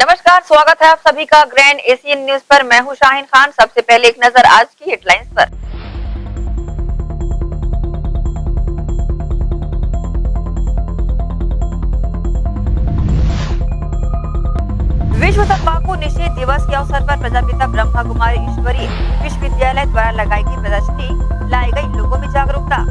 नमस्कार, स्वागत है आप सभी का ग्रैंड एशियन न्यूज पर। मैं हूं शाहीन खान। सबसे पहले एक नजर आज की हेडलाइंस पर। विश्व तंबाकू निषेध दिवस के अवसर पर प्रजापिता ब्रह्मा कुमारी ईश्वरीय विश्वविद्यालय द्वारा लगाई गई प्रदर्शनी, लाई गई लोगों में जागरूकता।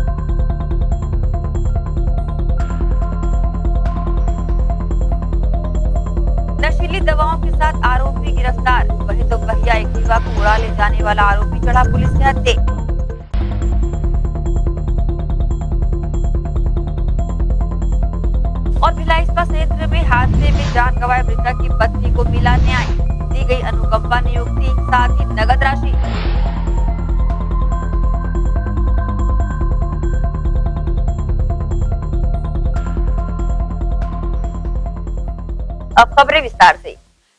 नशीली दवाओं के साथ आरोपी गिरफ्तार, वही तो पहिया एक्टिवा को उड़ा ले जाने वाला आरोपी चढ़ा पुलिस के हत्थे। और भिलाई इस्पात संयंत्र में हादसे में जान गंवाए मृतक की पत्नी को मिला न्याय, दी गई अनुकंपा नियुक्ति, साथ ही नगद राशि। अब खबरें विस्तार से।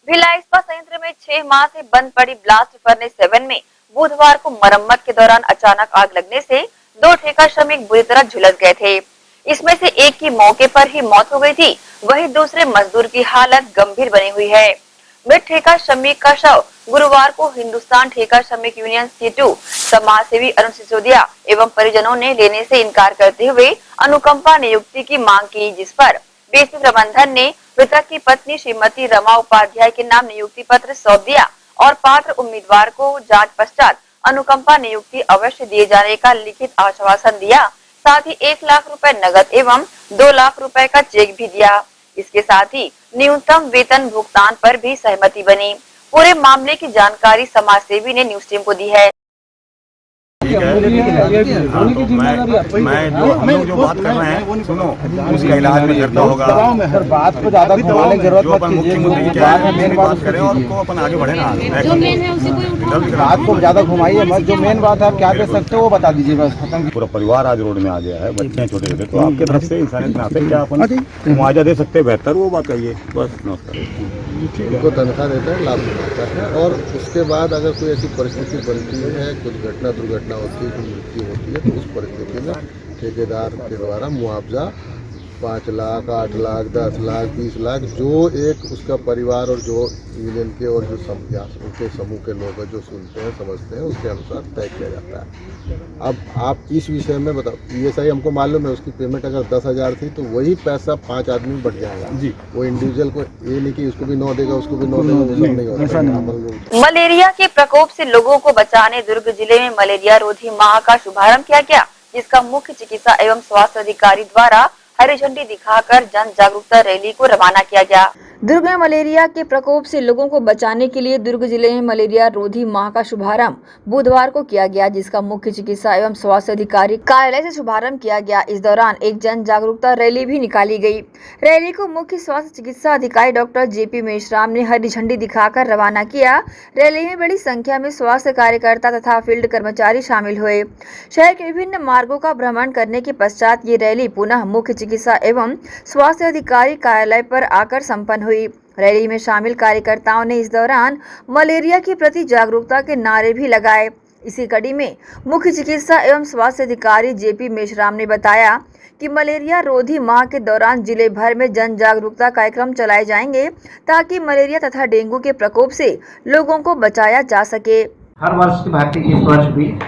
भिलाई इस्पात संयंत्र में 6 माह से बंद पड़ी ब्लास्ट फर्नेस 7 में बुधवार को मरम्मत के दौरान अचानक आग लगने से 2 ठेका श्रमिक बुरी तरह झुलस गए थे। इसमें से एक की मौके पर ही मौत हो गई थी, वहीं दूसरे मजदूर की हालत गंभीर बनी हुई है। मृत ठेका श्रमिक का शव गुरुवार को हिंदुस्तान ठेका श्रमिक यूनियन C2 समाज सेवी अरुण सिसोदिया एवं परिजनों ने लेने से इनकार करते हुए अनुकंपा नियुक्ति की मांग की, जिस पर बीएसपी प्रबंधन ने मृतक की पत्नी श्रीमती रमा उपाध्याय के नाम नियुक्ति पत्र सौंप दिया और पात्र उम्मीदवार को जांच पश्चात अनुकंपा नियुक्ति अवश्य दिए जाने का लिखित आश्वासन दिया। साथ ही 1 लाख रुपए नगद एवं 2 लाख रुपए का चेक भी दिया। इसके साथ ही न्यूनतम वेतन भुगतान पर भी सहमति बनी। पूरे मामले की जानकारी समाज सेवी ने न्यूज टीम को दी है। मैं हम लोग जो बात कर रहे हैं, सुनो, उसका इलाज में करना होगा। बात को ज्यादा घुमाने की जरूरत मत कीजिए, मेन बात करें और को अपन आगे बढ़े ना। बात को ज्यादा घुमाइए मत, जो मेन बात है आप क्या कर सकते हो वो बता दीजिए, बस खत्म। पूरा परिवार आज रोड में आ गया है, बच्चे हैं छोटे छोटे, तो आपके तरफ से इंसानियत में आते क्या अपन मुआवजा दे सकते हैं, बेहतर वो बात कहिए बस। नमस्कार। उनको तनख्वाह देता है, लाभ मिलता है, और उसके बाद अगर कोई ऐसी परिस्थिति बनती है, कुछ घटना दुर्घटना होती है, कोई मृत्यु होती है, तो उस परिस्थिति में ठेकेदार के द्वारा मुआवजा 5 लाख, 8 लाख, 10 लाख, 20 लाख, जो एक उसका परिवार और जो यूनियन के और जो उनके समूह के लोग हैं जो सुनते हैं समझते हैं, उसके अनुसार तय किया जाता है। अब आप इस विषय में बताओ, PSI हमको मालूम है, उसकी पेमेंट अगर 10,000 थी तो वही पैसा 5 आदमी बढ़ जाएगा जी। वो इंडिविजुअल को ये नहीं कि उसको भी 9 देगा, उसको भी 9 देगा, वो सब नहीं होता। मलेरिया के प्रकोप से लोगों को बचाने दुर्ग जिले में मलेरिया रोधी माह का शुभारंभ किया गया, जिसका मुख्य चिकित्सा एवं स्वास्थ्य अधिकारी द्वारा हरी झंडी दिखाकर जन जागरूकता रैली को रवाना किया गया। दुर्ग में मलेरिया के प्रकोप से लोगों को बचाने के लिए दुर्ग जिले में मलेरिया रोधी माह का शुभारंभ बुधवार को किया गया, जिसका मुख्य चिकित्सा एवं स्वास्थ्य अधिकारी कार्यालय से शुभारंभ किया गया। इस दौरान एक जन जागरूकता रैली भी निकाली गई। रैली को मुख्य स्वास्थ्य चिकित्सा अधिकारी डॉक्टर JP मेश्राम ने हरी झंडी दिखाकर रवाना किया। रैली में बड़ी संख्या में स्वास्थ्य कार्यकर्ता तथा फील्ड कर्मचारी शामिल हुए। शहर के विभिन्न मार्गों का भ्रमण करने के पश्चात ये रैली पुनः मुख्य चिकित्सा एवं स्वास्थ्य अधिकारी कार्यालय पर आकर संपन्न हुई। रैली में शामिल कार्यकर्ताओं ने इस दौरान मलेरिया के प्रति जागरूकता के नारे भी लगाए। इसी कड़ी में मुख्य चिकित्सा एवं स्वास्थ्य अधिकारी JP मेश्राम ने बताया कि मलेरिया रोधी माह के दौरान जिले भर में जन जागरूकता कार्यक्रम चलाए जाएंगे, ताकि मलेरिया तथा डेंगू के प्रकोप से लोगों को बचाया जा सके। हर वर्ष की भांति इस वर्ष भी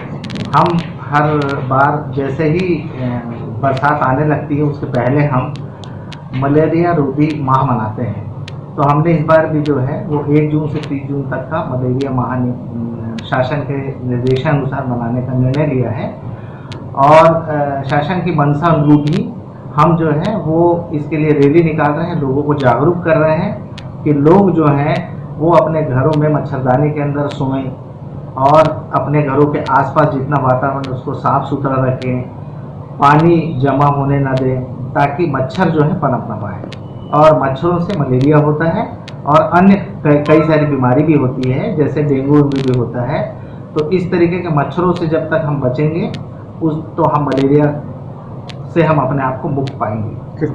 हम हर बार जैसे ही बरसात आने लगती है उसके पहले हम मलेरिया रोधी माह मनाते हैं। तो हमने इस बार भी जो है वो 1 जून से 30 जून तक का मलेरिया माह शासन के निर्देशानुसार मनाने का निर्णय लिया है, और शासन की मंशा अनुरूप ही हम जो है वो इसके लिए रैली निकाल रहे हैं, लोगों को जागरूक कर रहे हैं कि लोग जो हैं वो अपने घरों में मच्छरदानी के अंदर सोएं और अपने घरों के आसपास जितना वातावरण उसको साफ सुथरा रखें, पानी जमा होने न दें, ताकि मच्छर जो है पनप न पाए। और मच्छरों से मलेरिया होता है और अन्य कई सारी बीमारी भी होती है, जैसे डेंगू भी होता है। तो इस तरीके के मच्छरों से जब तक हम बचेंगे तो हम मलेरिया से हम अपने आप को मुक्त पाएंगे।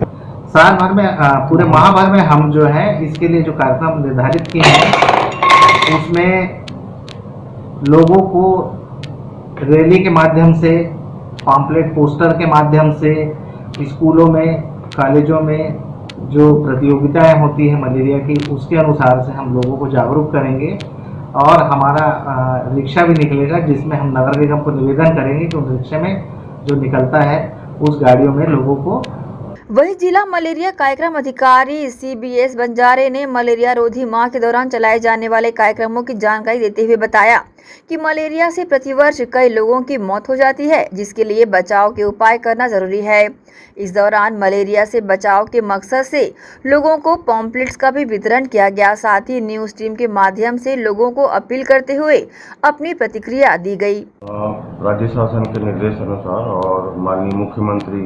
साल भर में पूरे माह भर में हम जो है इसके लिए जो कार्यक्रम निर्धारित किए हैं उसमें लोगों को रैली के माध्यम से, पॉम्पलेट पोस्टर के माध्यम से, स्कूलों में, कॉलेजों में, जो प्रतियोगिताएं होती है मलेरिया की, उसके अनुसार से हम लोगों को जागरूक करेंगे और हमारा रिक्शा भी निकलेगा, जिसमें हम नगर निगम को निवेदन करेंगे कि उस रिक्शे में जो निकलता है उस गाड़ियों में लोगों को। वहीं जिला मलेरिया कार्यक्रम अधिकारी CBS बंजारे ने मलेरिया रोधी माह के दौरान चलाए जाने वाले कार्यक्रमों की जानकारी देते हुए बताया कि मलेरिया से प्रतिवर्ष कई लोगों की मौत हो जाती है, जिसके लिए बचाव के उपाय करना जरूरी है। इस दौरान मलेरिया से बचाव के मकसद से लोगों को पॉम्पलेट्स का भी वितरण किया गया। साथ ही न्यूज टीम के माध्यम से लोगों को अपील करते हुए अपनी प्रतिक्रिया दी गई। राज्य शासन के निर्देश अनुसार और माननीय मुख्यमंत्री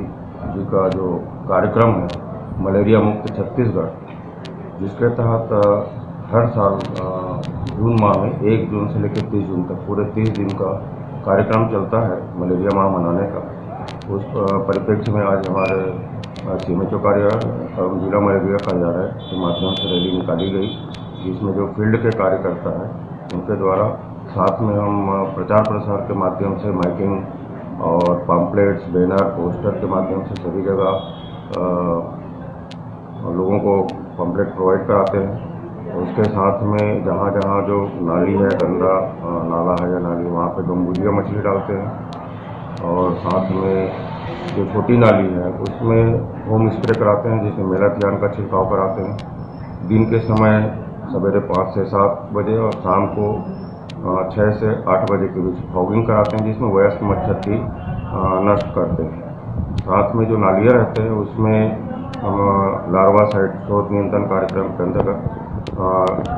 जी का जो कार्यक्रम है मलेरिया मुक्त छत्तीसगढ़, जिसके तहत हर साल जून माह में 1 जून से लेकर 30 जून तक पूरे 30 दिन का कार्यक्रम चलता है मलेरिया माह मनाने का। उस परिप्रेक्ष्य में आज हमारे CMHO कार्यालय जिला मलेरिया कार्यालय के माध्यम से रैली निकाली गई, जिसमें जो फील्ड के कार्यकर्ता हैं उनके द्वारा साथ में हम प्रचार प्रसार के माध्यम से माइकिंग और पम्पलेट्स, बैनर, पोस्टर के माध्यम से सभी जगह लोगों को पम्पलेट प्रोवाइड कराते हैं। और उसके साथ में जहाँ जहाँ जो नाली है, गंदा नाला है या नाली, वहाँ पे गम्बूजिया मछली डालते हैं। और साथ में जो छोटी नाली है उसमें होम स्प्रे कराते हैं, जिसमें मेलाथियान का छिड़काव कराते हैं। दिन के समय सवेरे 5 से 7 बजे और शाम को 6 से 8 बजे के बीच फॉगिंग कराते हैं, जिसमें वयस्क मच्छर की नष्ट करते हैं। साथ में जो नालियाँ रहते हैं उसमें हम लार्वा साइट शोध नियंत्रण कार्यक्रम के अंतर्गत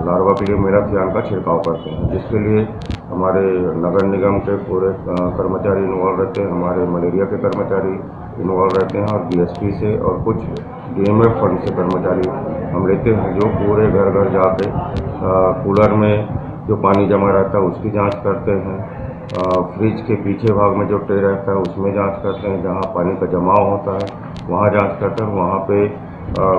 लार्वा के लिए मेलाथियान का छिड़काव करते हैं, जिसके लिए हमारे नगर निगम के पूरे कर्मचारी इन्वॉल्व रहते हैं, हमारे मलेरिया के कर्मचारी इन्वॉल्व रहते हैं और BSP से और कुछ DMF फंड से कर्मचारी हम लेते हैं, जो पूरे घर घर जाके कूलर में जो पानी जमा रहता है उसकी जांच करते हैं। फ्रिज के पीछे भाग में जो ट्रे रहता है उसमें जांच करते हैं, जहां पानी का जमाव होता है वहां जांच करते हैं। वहां पे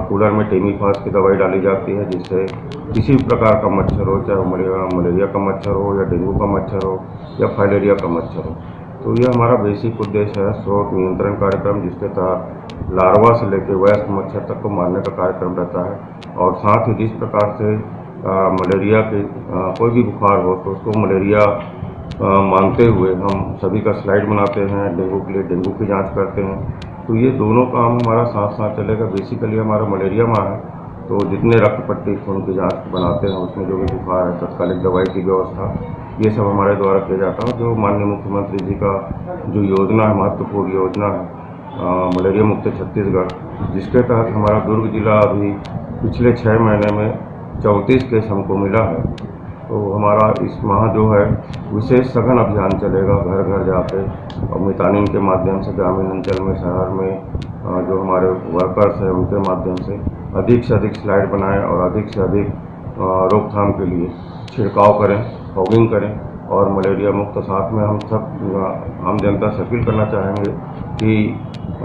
कूलर में टेमीफास की दवाई डाली जाती है, जिससे किसी भी प्रकार का मच्छर हो, चाहे मलेरिया का मच्छर हो या डेंगू का मच्छर हो या फाइलेरिया का मच्छर हो। तो ये हमारा बेसिक उद्देश्य है स्रोत नियंत्रण कार्यक्रम, जिसके तहत लार्वा से लेकर वयस्क मच्छर तक को मारने का कार्यक्रम रहता है। और साथ ही जिस प्रकार से मलेरिया के कोई भी बुखार हो तो उसको मलेरिया मानते हुए हम सभी का स्लाइड बनाते हैं, डेंगू के लिए डेंगू की जांच करते हैं। तो ये दोनों काम हमारा साथ साथ चलेगा। बेसिकली हमारा मलेरिया माह है, तो जितने रक्त पट्टी खून की जांच बनाते हैं उसमें जो भी बुखार है, तत्कालिक दवाई की व्यवस्था, ये सब हमारे द्वारा किया जाता है। जो माननीय मुख्यमंत्री जी का जो योजना है, महत्वपूर्ण योजना है मलेरिया मुक्त छत्तीसगढ़, जिसके तहत हमारा दुर्ग जिला अभी पिछले 6 महीने में 34 केस हमको मिला है। तो हमारा इस माह जो है विशेष सघन अभियान चलेगा, घर घर जाके और मितानिन के माध्यम से ग्रामीण अंचल में, शहर में जो हमारे वर्कर्स हैं उनके माध्यम से अधिक स्लाइड बनाएं और अधिक से अधिक रोकथाम के लिए छिड़काव करें, फॉगिंग करें और मलेरिया मुक्त। साथ में हम सब आम जनता से अपील करना चाहेंगे कि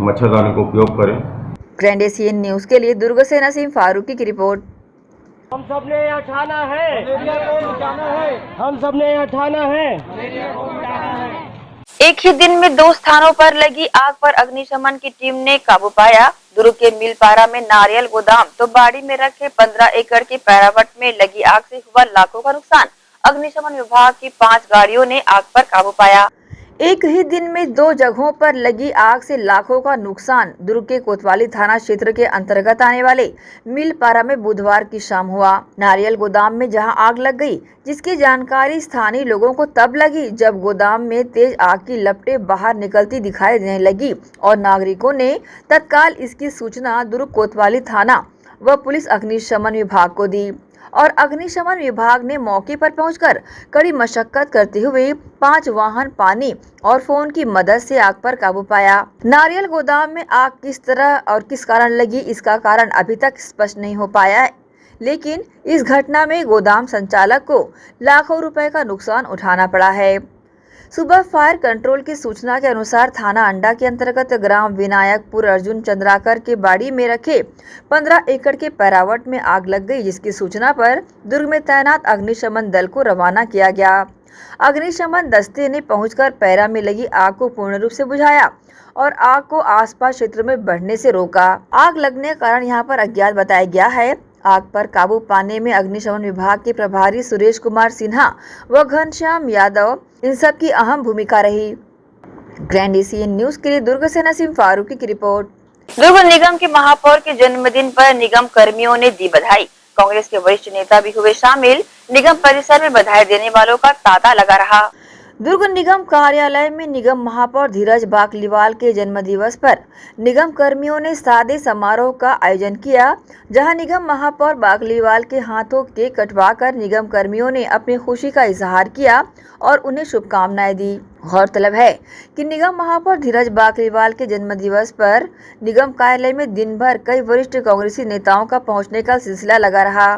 मच्छरदानी का उपयोग करें। ग्रैंड एशियन न्यूज के लिए दुर्ग से नसीम फारूकी की रिपोर्ट। हम सब ने यहाँ ठाना है, हम सब ने यहाँ ठाना है। एक ही दिन में 2 स्थानों पर लगी आग पर अग्निशमन की टीम ने काबू पाया। दुर्ग के मिलपारा में नारियल गोदाम तो बाड़ी में रखे 15 एकड़ के पैरावट में लगी आग से हुआ लाखों का नुकसान। अग्निशमन विभाग की 5 गाड़ियों ने आग पर काबू पाया। एक ही दिन में 2 जगहों पर लगी आग से लाखों का नुकसान। दुर्ग के कोतवाली थाना क्षेत्र के अंतर्गत आने वाले मिलपारा में बुधवार की शाम हुआ। नारियल गोदाम में जहां आग लग गई, जिसकी जानकारी स्थानीय लोगों को तब लगी जब गोदाम में तेज आग की लपटें बाहर निकलती दिखाई देने लगी और नागरिकों ने तत्काल इसकी सूचना दुर्ग कोतवाली थाना व पुलिस अग्निशमन विभाग को दी और अग्निशमन विभाग ने मौके पर पहुंचकर कड़ी मशक्कत करते हुए 5 वाहन, पानी और फोन की मदद से आग पर काबू पाया। नारियल गोदाम में आग किस तरह और किस कारण लगी, इसका कारण अभी तक स्पष्ट नहीं हो पाया, लेकिन इस घटना में गोदाम संचालक को लाखों रुपए का नुकसान उठाना पड़ा है। सुबह फायर कंट्रोल की सूचना के अनुसार थाना अंडा के अंतर्गत ग्राम विनायकपुर अर्जुन चंद्राकर के बाड़ी में रखे 15 एकड़ के पैरावट में आग लग गई, जिसकी सूचना पर दुर्ग में तैनात अग्निशमन दल को रवाना किया गया। अग्निशमन दस्ते ने पहुंचकर पैरा में लगी आग को पूर्ण रूप से बुझाया और आग को आसपास क्षेत्र में बढ़ने से रोका। आग लगने का कारण यहां पर अज्ञात बताया गया है। आग पर काबू पाने में अग्निशमन विभाग के प्रभारी सुरेश कुमार सिन्हा व घनश्याम यादव इन सब की अहम भूमिका रही। ग्रैंड एशियन न्यूज के लिए दुर्ग से नसीम फारूकी की रिपोर्ट। दुर्ग निगम के महापौर के जन्मदिन पर निगम कर्मियों ने दी बधाई। कांग्रेस के वरिष्ठ नेता भी हुए शामिल। निगम परिसर में बधाई देने वालों का तांता लगा रहा। दुर्ग निगम कार्यालय में निगम महापौर धीरज बाकलीवाल के जन्मदिवस पर निगम कर्मियों ने सादे समारोह का आयोजन किया, जहां निगम महापौर बाकलीवाल के हाथों केक कटवाकर निगम कर्मियों ने अपनी खुशी का इजहार किया और उन्हें शुभकामनाएं दी। गौरतलब है कि निगम महापौर धीरज बाकलीवाल के जन्मदिवस पर निगम कार्यालय में दिन भर कई वरिष्ठ कांग्रेसी नेताओं का पहुंचने का सिलसिला लगा रहा,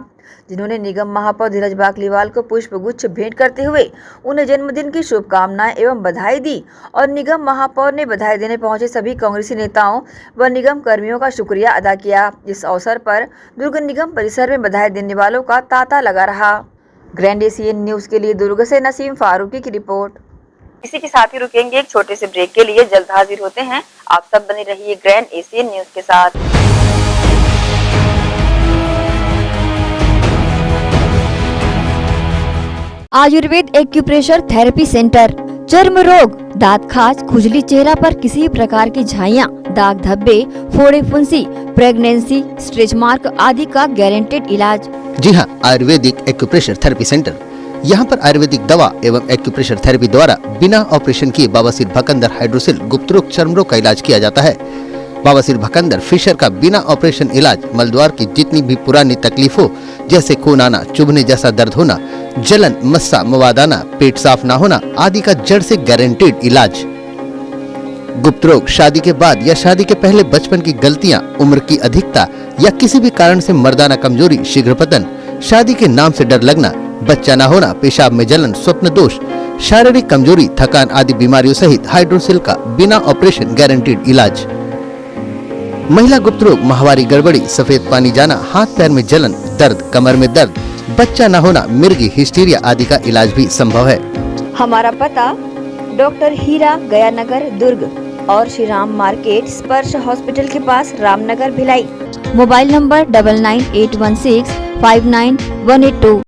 जिन्होंने निगम महापौर धीरज बाकलीवाल को पुष्प गुच्छ भेंट करते हुए उन्हें जन्मदिन की शुभकामनाएं एवं बधाई दी और निगम महापौर ने बधाई देने पहुंचे सभी कांग्रेसी नेताओं व निगम कर्मियों का शुक्रिया अदा किया। इस अवसर पर दुर्ग निगम परिसर में बधाई देने वालों का तांता लगा रहा। ग्रैंड एशियन न्यूज के लिए दुर्ग से नसीम फारूकी की रिपोर्ट। इसी के साथ ही रुकेंगे एक छोटे से ब्रेक के लिए, जल्द हाजिर होते हैं। आप सब बने रहिए ग्रैंड एशियन न्यूज के साथ। Ayurveda acupressure therapy centre. चर्म रोग, दांत खाज, खुजली, चेहरा पर किसी भी प्रकार की झाइयाँ, दाग धब्बे, फोड़े फुंसी, प्रेगनेंसी, स्ट्रेच मार्क आदि का गारंटेड इलाज। जी हाँ, आयुर्वेदिक एक्यूप्रेशर थेरेपी सेंटर। यहाँ पर आयुर्वेदिक दवा एवं एक्यूप्रेशर थेरेपी द्वारा बिना ऑपरेशन किए बवासीर, भकंदर, हाइड्रोसिल, गुप्त रोग, चर्म रोग का इलाज किया जाता है। बवासीर, भकंदर, फिशर का बिना ऑपरेशन इलाज, मलद्वार की जितनी भी पुरानी तकलीफ हो, जैसे खून आना, चुभने जैसा दर्द होना, जलन, मस्सा, मवाद आना, पेट साफ ना होना आदि का जड़ से गारंटेड इलाज। गुप्त रोग, शादी के बाद या शादी के पहले बचपन की गलतियां, उम्र की अधिकता या किसी भी कारण से मर्दाना कमजोरी, शीघ्र पतन, शादी के नाम से डर लगना, बच्चा न होना, पेशाब में जलन, स्वप्न दोष, शारीरिक कमजोरी, थकान आदि बीमारियों सहित हाइड्रोसिल का बिना ऑपरेशन गारंटेड इलाज। महिला गुप्त रोग, माहवारी गड़बड़ी, सफेद पानी जाना, हाथ पैर में जलन, दर्द, कमर में दर्द, बच्चा न होना, मिर्गी, हिस्टीरिया आदि का इलाज भी संभव है। हमारा पता डॉक्टर हीरा, गया नगर, दुर्ग और श्री राम मार्केट, स्पर्श हॉस्पिटल के पास, Ramnagar, Bhilai. Mobile number 9981659182।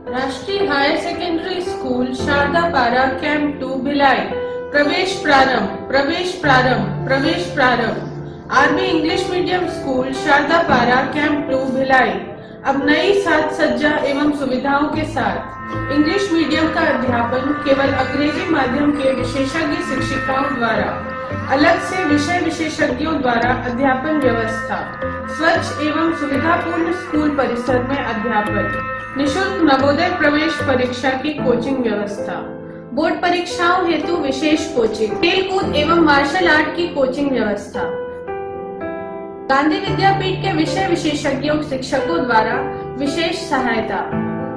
Rashtriya higher secondary school Sharda Para camp 2 Bhilai. प्रवेश प्रारंभ, प्रवेश प्रारंभ, प्रवेश प्रारंभ। Army English medium school Sharda Para camp 2 Bhilai. अब नई साज सज्जा एवं सुविधाओं के साथ इंग्लिश मीडियम का अध्यापन केवल अंग्रेजी माध्यम के विशेषज्ञ शिक्षिकाओं द्वारा, अलग से विषय विशेषज्ञों द्वारा अध्यापन व्यवस्था, स्वच्छ एवं सुविधापूर्ण स्कूल परिसर में अध्यापन, निशुल्क नवोदय प्रवेश परीक्षा की कोचिंग व्यवस्था, बोर्ड परीक्षाओं हेतु विशेष कोचिंग, खेलकूद एवं मार्शल आर्ट की कोचिंग व्यवस्था, गांधी विद्यापीठ के विषय विशेषज्ञों शिक्षकों द्वारा विशेष सहायता,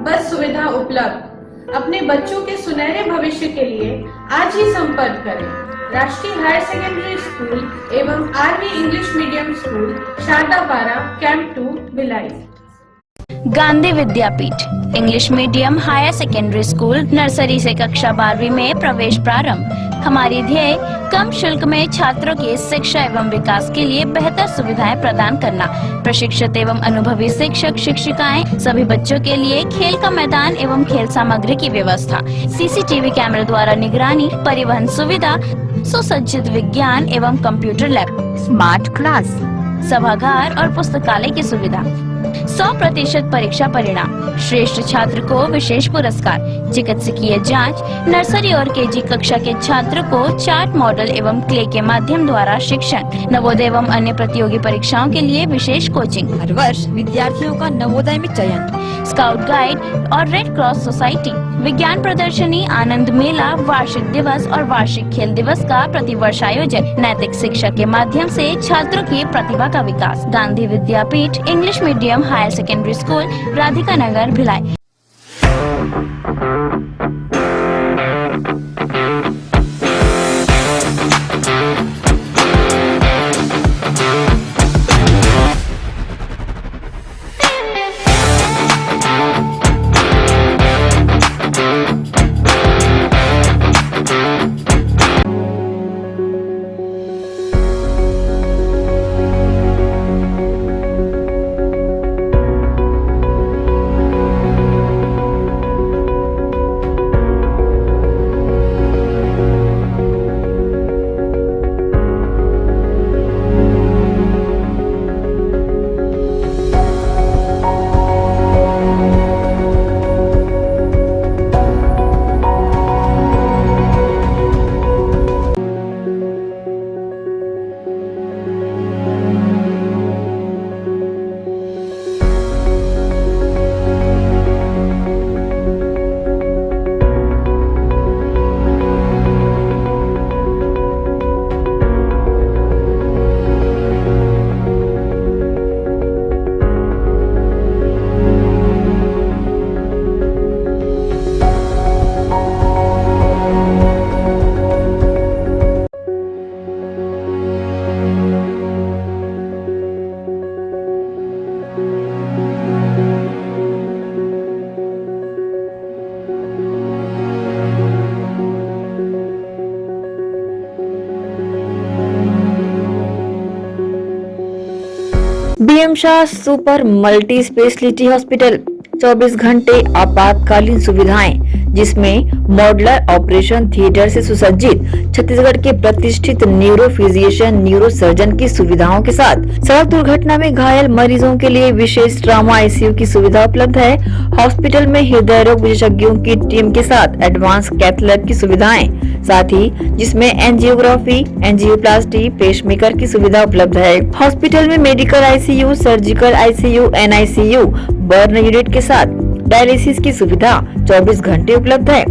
बस सुविधा उपलब्ध। अपने बच्चों के सुनहरे भविष्य के लिए आज ही संपर्क करें राष्ट्रीय हायर सेकेंडरी स्कूल एवं RV English medium school, Sharadapara, camp 2, Bhilai. Gandhi Vidyapeeth English medium higher secondary school, nursery से कक्षा 12वीं में प्रवेश प्रारंभ। हमारी ध्येय कम शुल्क में छात्रों की शिक्षा एवं विकास के लिए बेहतर सुविधाएं प्रदान करना। प्रशिक्षित एवं अनुभवी शिक्षक शिक्षिकाएं, सभी बच्चों के लिए खेल का मैदान एवं खेल सामग्री की व्यवस्था, सीसीटीवी कैमरे द्वारा निगरानी, परिवहन सुविधा, सुसज्जित विज्ञान एवं कंप्यूटर लैब, स्मार्ट क्लास, सभागार और पुस्तकालय की सुविधा, 100% परीक्षा परिणाम, श्रेष्ठ छात्र को विशेष पुरस्कार, चिकित्सकीय जांच, नर्सरी और केजी कक्षा के छात्र को चार्ट मॉडल एवं क्ले के माध्यम द्वारा शिक्षण, नवोदय एवं अन्य प्रतियोगी परीक्षाओं के लिए विशेष कोचिंग, हर वर्ष विद्यार्थियों का नवोदय में चयन, स्काउट गाइड और रेड क्रॉस सोसाइटी, विज्ञान प्रदर्शनी, आनंद मेला, वार्षिक दिवस और वार्षिक खेल दिवस का प्रतिवर्ष आयोजन, नैतिक शिक्षा के माध्यम से छात्रों की प्रतिभा का विकास। Gandhi Vidyapeeth English medium higher secondary school, Radhika Nagar, Bhilai. BM Shah super multi speciality hospital, 24 घंटे आपातकालीन सुविधाएं, जिसमें मॉडुलर ऑपरेशन थिएटर से सुसज्जित छत्तीसगढ़ के प्रतिष्ठित न्यूरो फिजिशियन, न्यूरो सर्जन की सुविधाओं के साथ सड़क दुर्घटना में घायल मरीजों के लिए विशेष ट्रॉमा आईसीयू की सुविधा उपलब्ध है। हॉस्पिटल में हृदय रोग विशेषज्ञों की टीम के साथ एडवांस कैथ लैब की सुविधाएं, साथ ही जिसमें एंजियोग्राफी, एंजियोप्लास्टी, पेसमेकर की सुविधा उपलब्ध है। हॉस्पिटल में medical ICU, surgical ICU, NICU, burn unit के साथ डायलिसिस की सुविधा 24 घंटे उपलब्ध है।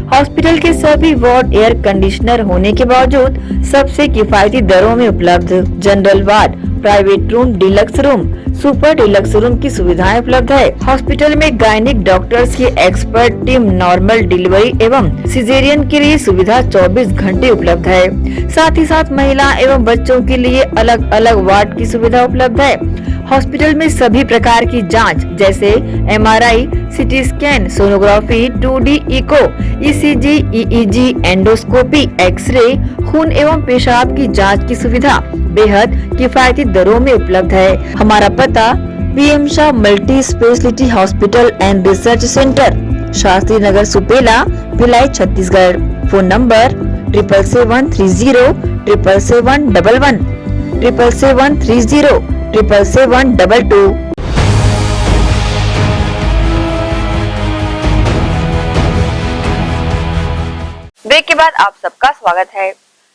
हॉस्पिटल के सभी वार्ड एयर कंडीशनर होने के बावजूद सबसे किफायती दरों में उपलब्ध। General ward, private room, deluxe room, super deluxe room की सुविधाएं उपलब्ध है। हॉस्पिटल में गायनिक डॉक्टर्स की एक्सपर्ट टीम नॉर्मल डिलीवरी एवं सिजेरियन के लिए सुविधा 24 घंटे उपलब्ध है। साथ ही साथ महिला एवं बच्चों के लिए अलग अलग वार्ड की सुविधा उपलब्ध है। हॉस्पिटल में सभी प्रकार की जांच जैसे MRI, CT scan, sonography, 2D echo, ECG, EEG, endoscopy, X ray, खून एवं पेशाब की जांच की सुविधा बेहद किफायती दरों में उपलब्ध है। हमारा पता BM Shah multi speciality hospital and research centre, Shastri Nagar, Supela, Bhilai, Chhattisgarh. Phone number 77730 77711 77730 77722। Break के बाद आप सबका स्वागत है।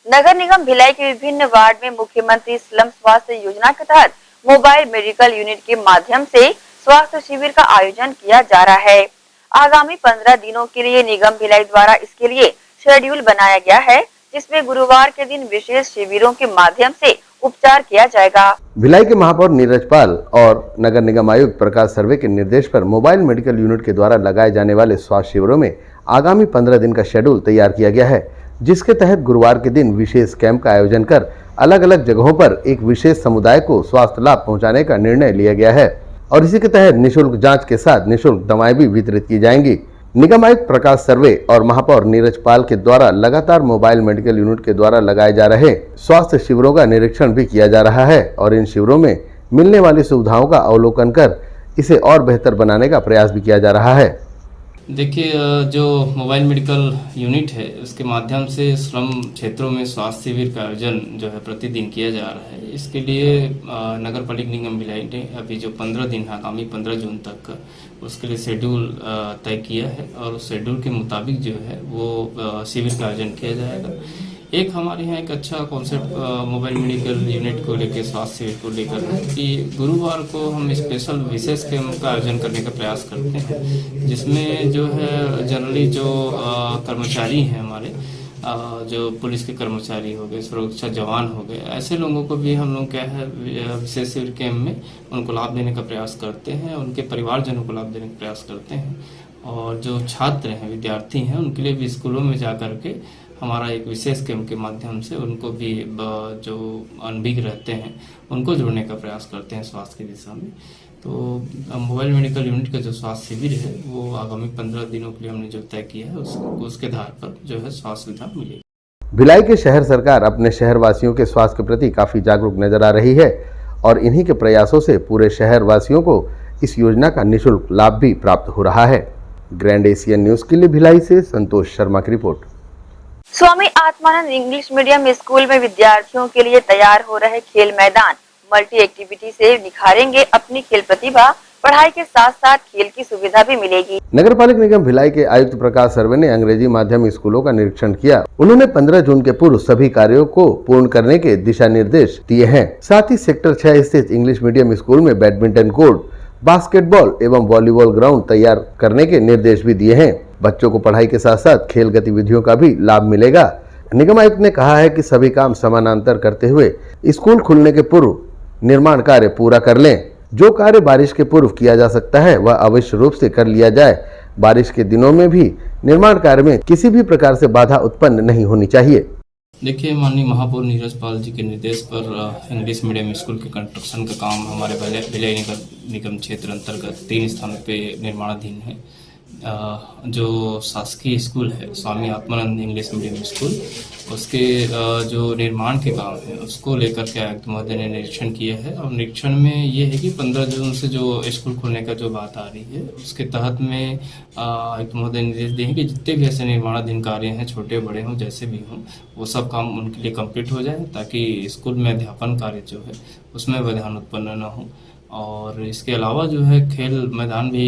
नगर निगम भिलाई के विभिन्न वार्ड में मुख्यमंत्री स्लम स्वास्थ्य योजना के तहत मोबाइल मेडिकल यूनिट के माध्यम से स्वास्थ्य शिविर का आयोजन किया जा रहा है। आगामी 15 दिनों के लिए निगम भिलाई द्वारा इसके लिए शेड्यूल बनाया गया है, जिसमें गुरुवार के दिन विशेष शिविरों के माध्यम से उपचार किया जाएगा। भिलाई के महापौर नीरज पाल और नगर निगम आयुक्त प्रकाश सर्वे के निर्देश पर मोबाइल मेडिकल यूनिट के द्वारा लगाए जाने वाले स्वास्थ्य शिविरों में आगामी 15 दिन का शेड्यूल तैयार किया गया है, जिसके तहत गुरुवार के दिन विशेष कैंप का आयोजन कर अलग अलग जगहों पर एक विशेष समुदाय को स्वास्थ्य लाभ पहुंचाने का निर्णय लिया गया है और इसी के तहत निःशुल्क जांच के साथ निःशुल्क दवाएं भी वितरित की जाएंगी। निगम आयुक्त प्रकाश सर्वे और महापौर नीरज पाल के द्वारा लगातार मोबाइल मेडिकल यूनिट के द्वारा लगाए जा रहे स्वास्थ्य शिविरों का निरीक्षण भी किया जा रहा है और इन शिविरों में मिलने वाली सुविधाओं का अवलोकन कर इसे और बेहतर बनाने का प्रयास भी किया जा रहा है। देखिए, जो मोबाइल मेडिकल यूनिट है उसके माध्यम से स्लम क्षेत्रों में स्वास्थ्य शिविर का आयोजन जो है प्रतिदिन किया जा रहा है। इसके लिए नगर पालिका निगम भिलाई ने अभी जो 15 दिन आगामी 15 जून तक उसके लिए शेड्यूल तय किया है और उस शेड्यूल के मुताबिक जो है वो शिविर का आयोजन किया जाएगा। एक हमारे यहाँ एक अच्छा कॉन्सेप्ट मोबाइल मेडिकल यूनिट को लेकर स्वास्थ्य शिविर को लेकर है कि गुरुवार को हम स्पेशल विशेष कैंप का आयोजन करने का प्रयास करते हैं, जिसमें जो है जनरली जो कर्मचारी हैं हमारे जो पुलिस के कर्मचारी हो गए, सुरक्षा जवान हो गए, ऐसे लोगों को भी हम लोग क्या है विशेष शिविर कैंप में उनको लाभ देने का प्रयास करते हैं, उनके परिवारजनों को लाभ देने का प्रयास करते हैं। और जो छात्र हैं, विद्यार्थी हैं, उनके लिए भी स्कूलों में जा कर के हमारा एक विशेष कैंप के माध्यम से उनको भी जो अनभिज्ञ रहते हैं उनको जोड़ने का प्रयास करते हैं स्वास्थ्य की दिशा में। तो मोबाइल मेडिकल यूनिट का जो स्वास्थ्य शिविर है वो आगामी 15 दिनों के लिए हमने जो तय किया है उसके आधार पर जो है स्वास्थ्य सुविधा मिलेगी। भिलाई के शहर सरकार अपने शहर वासियों के स्वास्थ्य के प्रति काफी जागरूक नजर आ रही है और इन्हीं के प्रयासों से पूरे शहर वासियों को इस योजना का निःशुल्क लाभ भी प्राप्त हो रहा है। ग्रैंड एशियन न्यूज के लिए भिलाई से संतोष शर्मा की report. Swami Atmanand English medium school में विद्यार्थियों के लिए तैयार हो रहे खेल मैदान मल्टी एक्टिविटी से निखारेंगे अपनी खेल प्रतिभा। पढ़ाई के साथ साथ खेल की सुविधा भी मिलेगी। नगर पालिका निगम भिलाई के आयुक्त प्रकाश सर्वे ने अंग्रेजी माध्यम स्कूलों का निरीक्षण किया। उन्होंने 15 जून के पूर्व सभी कार्यों को पूर्ण करने के दिशा निर्देश दिए हैं। साथ ही सेक्टर 6 स्थित इंग्लिश मीडियम स्कूल में बैडमिंटन कोर्ट, बास्केटबॉल एवं वॉलीबॉल ग्राउंड तैयार करने के निर्देश भी दिए हैं। बच्चों को पढ़ाई के साथ साथ खेल गतिविधियों का भी लाभ मिलेगा। निगम आयुक्त ने कहा है कि सभी काम समानांतर करते हुए स्कूल खुलने के पूर्व निर्माण कार्य पूरा कर लें। जो कार्य बारिश के पूर्व किया जा सकता है वह अवश्य रूप से कर लिया जाए। बारिश के दिनों में भी निर्माण कार्य में किसी भी प्रकार से बाधा उत्पन्न नहीं होनी चाहिए। देखिए, माननीय महापौर नीरज पाल जी के निर्देश पर इंग्लिश मीडियम स्कूल के कंस्ट्रक्शन का काम हमारे भिलाई निगम क्षेत्र अंतर्गत 3 स्थानों पे निर्माणाधीन है। जो शासकीय स्कूल है Swami Atmanand English medium school, उसके जो निर्माण के काम है उसको लेकर के आयुक्त महोदय ने निरीक्षण किया है और निरीक्षण में ये है कि 15 जून से जो स्कूल खुलने का जो बात आ रही है उसके तहत में आयुक्त महोदय निर्देश दिए कि जितने भी ऐसे निर्माणाधीन कार्य हैं, छोटे बड़े हों जैसे भी हों, वो सब काम उनके लिए कंप्लीट हो जाए ताकि स्कूल में अध्यापन कार्य जो है उसमें व्यवधान उत्पन्न न हो। और इसके अलावा जो है खेल मैदान भी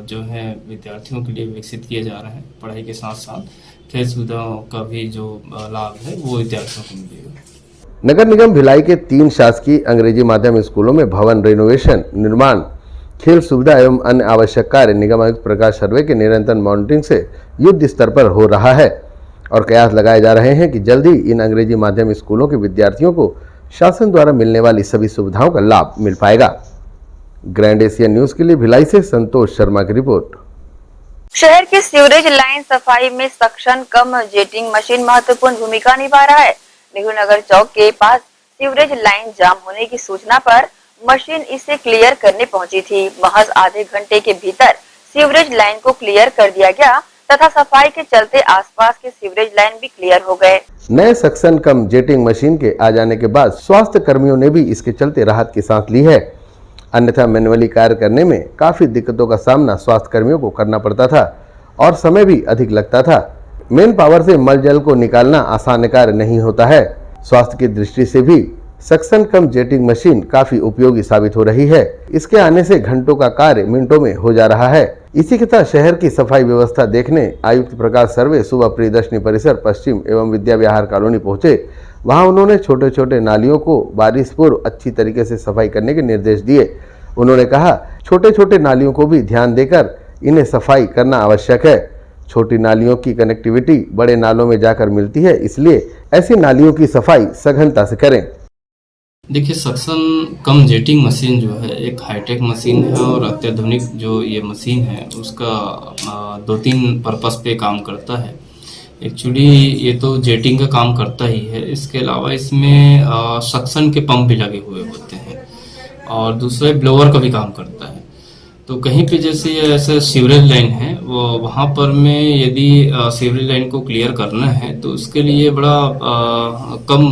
जो है विद्यार्थियों के लिए विकसित किए जा रहे हैं। पढ़ाई के साथ साथ खेल सुविधाओं का भी जो लाभ है वो विद्यार्थियों को मिलेगा। नगर निगम भिलाई के 3 शासकीय अंग्रेजी माध्यम स्कूलों में भवन रेनोवेशन, निर्माण, खेल सुविधा एवं अन्य आवश्यक कार्य निगम आयुक्त प्रकाश सर्वे के निरंतर मॉनिटरिंग से युद्ध स्तर पर हो रहा है और कयास लगाए जा रहे हैं कि जल्दी इन अंग्रेजी माध्यम स्कूलों के विद्यार्थियों को शासन द्वारा मिलने वाली सभी सुविधाओं का लाभ मिल पाएगा। ग्रैंड एशियन न्यूज के लिए भिलाई से संतोष शर्मा की रिपोर्ट। शहर की सीवरेज लाइन सफाई में सक्शन कम जेटिंग मशीन महत्वपूर्ण भूमिका निभा रहा है। नेहरू नगर चौक के पास सीवरेज लाइन जाम होने की सूचना पर मशीन इसे क्लियर करने पहुंची थी। महज आधे घंटे के भीतर सीवरेज लाइन को क्लियर कर दिया गया तथा सफाई के चलते आसपास के सीवरेज लाइन भी क्लियर हो गए। नए सक्शन कम जेटिंग मशीन के आ जाने के बाद स्वास्थ्य कर्मियों ने भी इसके चलते राहत की सांस ली है। अन्यथा मैनुअली कार्य करने में काफी दिक्कतों का सामना स्वास्थ्य कर्मियों को करना पड़ता था और समय भी अधिक लगता था। मेन पावर से मल जल को निकालना आसान कार्य नहीं होता है। स्वास्थ्य की दृष्टि से भी सक्शन कम जेटिंग मशीन काफी उपयोगी साबित हो रही है। इसके आने से घंटों का कार्य मिनटों में हो जा रहा है। इसी के साथ शहर की सफाई व्यवस्था देखने आयुक्त प्रकाश सर्वे सुबह प्रियदर्शनी परिसर पश्चिम एवं विद्या विहार कॉलोनी पहुंचे। वहां उन्होंने छोटे छोटे नालियों को बारिश पूर्व अच्छी तरीके से सफाई करने के निर्देश दिए। उन्होंने कहा, छोटे छोटे नालियों को भी ध्यान देकर इन्हें सफाई करना आवश्यक है। छोटी नालियों की कनेक्टिविटी बड़े नालों में जाकर मिलती है, इसलिए ऐसी नालियों की सफाई सघनता से करें। देखिए, सक्शन कम जेटिंग मशीन जो है एक हाईटेक मशीन है और अत्याधुनिक जो ये मशीन है उसका 2-3 पर्पस पे काम करता है। एक्चुअली ये तो जेटिंग का काम करता ही है, इसके अलावा इसमें सक्शन के पंप भी लगे हुए होते हैं और दूसरा ब्लोअर का भी काम करता है। तो कहीं पे जैसे ऐसा सीवरेज लाइन है वो वहाँ पर में यदि सीवरेज लाइन को क्लियर करना है तो उसके लिए बड़ा कम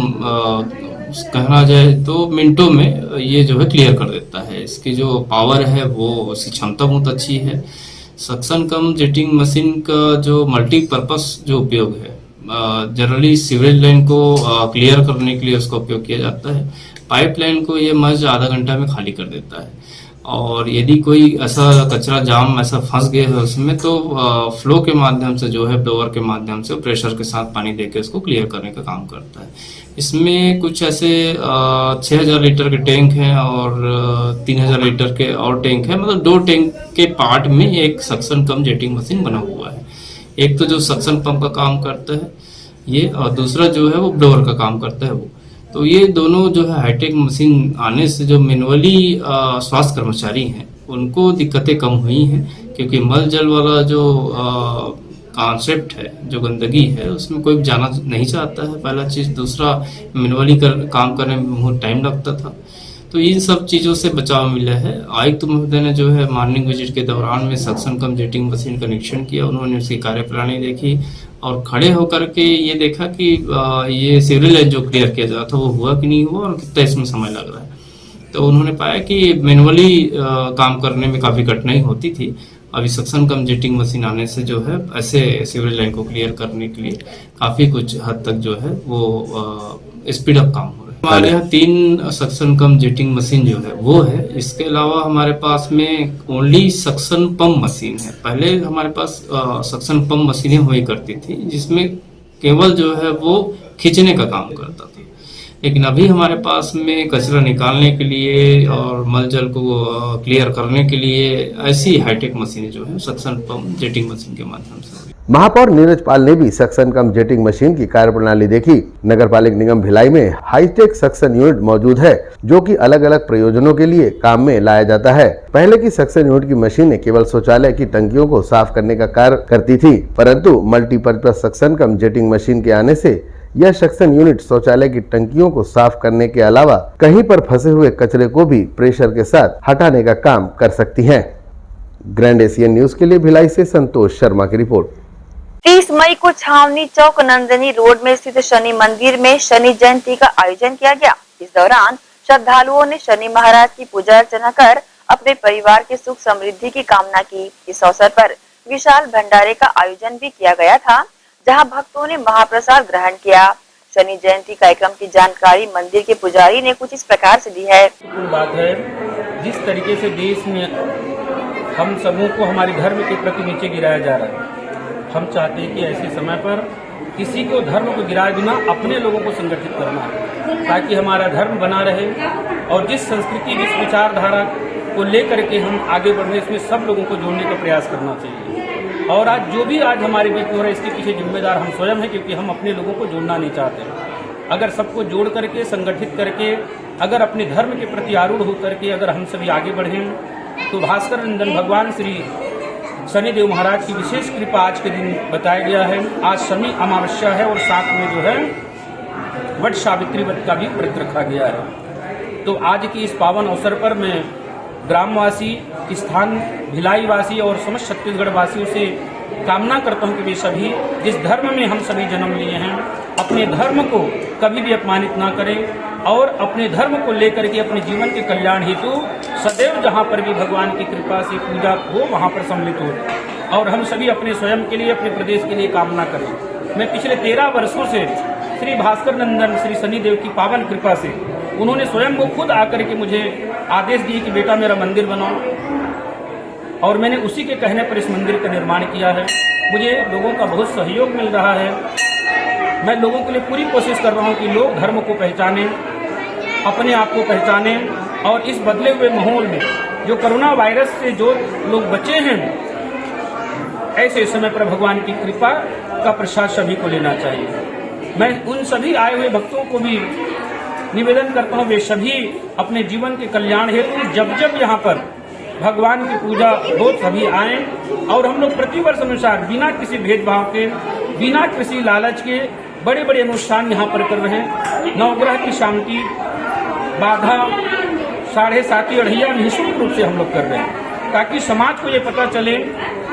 कहना जाए तो मिनटों में ये जो है क्लियर कर देता है। इसकी जो पावर है वो उसकी क्षमता बहुत अच्छी है। सक्शन कम जेटिंग मशीन का जो मल्टीपर्पस जो उपयोग है, जनरली सीवरेज लाइन को क्लियर करने के लिए उसका उपयोग किया जाता है। पाइपलाइन को ये महज आधा घंटा में खाली कर देता है और यदि कोई ऐसा कचरा जाम ऐसा फंस गया है उसमें तो फ्लो के माध्यम से जो है ब्लोअर के माध्यम से प्रेशर के साथ पानी देके उसको क्लियर करने का काम करता है। इसमें कुछ ऐसे 6000 लीटर के टैंक हैं और 3000 लीटर के और टैंक है, मतलब 2 टैंक के पार्ट में एक सक्शन कम जेटिंग मशीन बना हुआ है। एक तो जो सक्शन पंप का काम करता है ये, और दूसरा जो है वो ब्लोअर का काम करता है वो। तो ये दोनों जो है हाईटेक मशीन आने से जो मैनुअली स्वास्थ्य कर्मचारी हैं उनको दिक्कतें कम हुई हैं, क्योंकि मल जल वाला जो कॉन्सेप्ट है, जो गंदगी है, उसमें कोई जाना नहीं चाहता है, पहला चीज़। दूसरा, मैनुअली काम करने में बहुत टाइम लगता था। तो इन सब चीज़ों से बचाव मिला है। आयुक्त महोदय ने जो है मॉर्निंग विजिट के दौरान में सक्शन कम जेटिंग मशीन का निरीक्षण किया। उन्होंने उसकी कार्यप्रणाली देखी और खड़े होकर के ये देखा कि ये सीवरेज लाइन जो क्लियर किया जा था वो हुआ कि नहीं हुआ और कितना इसमें समय लग रहा है। तो उन्होंने पाया कि मैनुअली काम करने में काफ़ी कठिनाई होती थी। अभी सक्शन कम जेटिंग मशीन आने से जो है ऐसे सीवरेज लाइन को क्लियर करने के लिए काफ़ी कुछ हद तक जो है वो स्पीड अप काम हो रहा है। हमारे यहाँ 3 सक्शन कम जेटिंग मशीन जो है वो है। इसके अलावा हमारे पास में ओनली सक्शन पंप मशीन है। पहले हमारे पास सक्शन पंप मशीनें हुई करती थी जिसमें केवल जो है वो खींचने का काम करता था, लेकिन अभी हमारे पास में कचरा निकालने के लिए और मल जल को क्लियर करने के लिए ऐसी हाईटेक मशीनें जो है सक्शन पंप जेटिंग मशीन के माध्यम से। महापौर नीरज पाल ने भी सक्शन कम जेटिंग मशीन की कार्यप्रणाली देखी। नगर पालिक निगम भिलाई में हाईटेक सक्शन यूनिट मौजूद है जो कि अलग अलग प्रयोजनों के लिए काम में लाया जाता है। पहले की सक्शन यूनिट की मशीनें केवल शौचालय की टंकियों को साफ करने का कार्य करती थी, परंतु मल्टीपर्पज सक्शन कम जेटिंग मशीन के आने से यह सक्शन यूनिट शौचालय की टंकियों को साफ करने के अलावा कहीं पर फंसे हुए कचरे को भी प्रेशर के साथ हटाने का काम कर सकती है। ग्रैंड एशियन न्यूज के लिए भिलाई से संतोष शर्मा की रिपोर्ट। 30 मई को छावनी चौक नंदिनी रोड में स्थित शनि मंदिर में शनि जयंती का आयोजन किया गया। इस दौरान श्रद्धालुओं ने शनि महाराज की पूजा अर्चना कर अपने परिवार के सुख समृद्धि की कामना की। इस अवसर पर विशाल भंडारे का आयोजन भी किया गया था, जहां भक्तों ने महाप्रसाद ग्रहण किया। शनि जयंती कार्यक्रम की जानकारी मंदिर के पुजारी ने कुछ इस प्रकार से दी है। बात है, जिस तरीके से देश में हम सबों को हमारे धर्म के प्रति नीचे गिराया जा रहा है, हम चाहते हैं कि ऐसे समय पर किसी को धर्म को गिराए बिना अपने लोगों को संगठित करना है, ताकि हमारा धर्म बना रहे और जिस संस्कृति जिस विचारधारा को लेकर के हम आगे बढ़ रहे हैं, इसमें सब लोगों को जोड़ने का प्रयास करना चाहिए। और आज जो भी आज हमारे बीच में हो रहा है, इसके पीछे जिम्मेदार हम स्वयं हैं, क्योंकि हम अपने लोगों को जोड़ना नहीं चाहते। अगर सबको जोड़ करके संगठित करके अगर अपने धर्म के प्रति आरूढ़ होकर के अगर हम सभी आगे बढ़ें तो भास्कर नंदन भगवान श्री शनिदेव महाराज की विशेष कृपा आज के दिन बताया गया है। आज शनि अमावस्या है और साथ में जो है वट सावित्री व्रत का भी व्रत रखा गया है। तो आज की इस पावन अवसर पर मैं ग्रामवासी, स्थान भिलाई वासी और समस्त छत्तीसगढ़ वासियों से कामना करता हूं कि वे सभी जिस धर्म में हम सभी जन्म लिए हैं, अपने धर्म को कभी भी अपमानित ना करें और अपने धर्म को लेकर के अपने जीवन के कल्याण हेतु सदैव जहां पर भी भगवान की कृपा से पूजा हो वहां पर सम्मिलित हो। और हम सभी अपने स्वयं के लिए, अपने प्रदेश के लिए कामना करें। मैं पिछले 13 वर्षों से श्री भास्कर नंदन श्री शनिदेव की पावन कृपा से उन्होंने स्वयं वो खुद आकर के मुझे आदेश दिए कि बेटा मेरा मंदिर बनाओ। और मैंने उसी के कहने पर इस मंदिर का निर्माण किया है। मुझे लोगों का बहुत सहयोग मिल रहा है। मैं लोगों के लिए पूरी कोशिश कर रहा हूँ कि लोग धर्म को पहचानें, अपने आप को पहचानें, और इस बदले हुए माहौल में जो कोरोना वायरस से जो लोग बचे हैं, ऐसे समय पर भगवान की कृपा का प्रसाद सभी को लेना चाहिए। मैं उन सभी आए हुए भक्तों को भी निवेदन करता हूँ, वे सभी अपने जीवन के कल्याण हेतु जब जब यहाँ पर भगवान की पूजा हो सभी आए, और हम लोग प्रतिवर्ष अनुसार बिना किसी भेदभाव के, बिना किसी लालच के बड़े बड़े अनुष्ठान यहाँ पर कर रहे हैं। नवग्रह की शांति, बाधा, 7.5 अढ़ैया निःशुल्क रूप से हम लोग कर रहे हैं, ताकि समाज को ये पता चले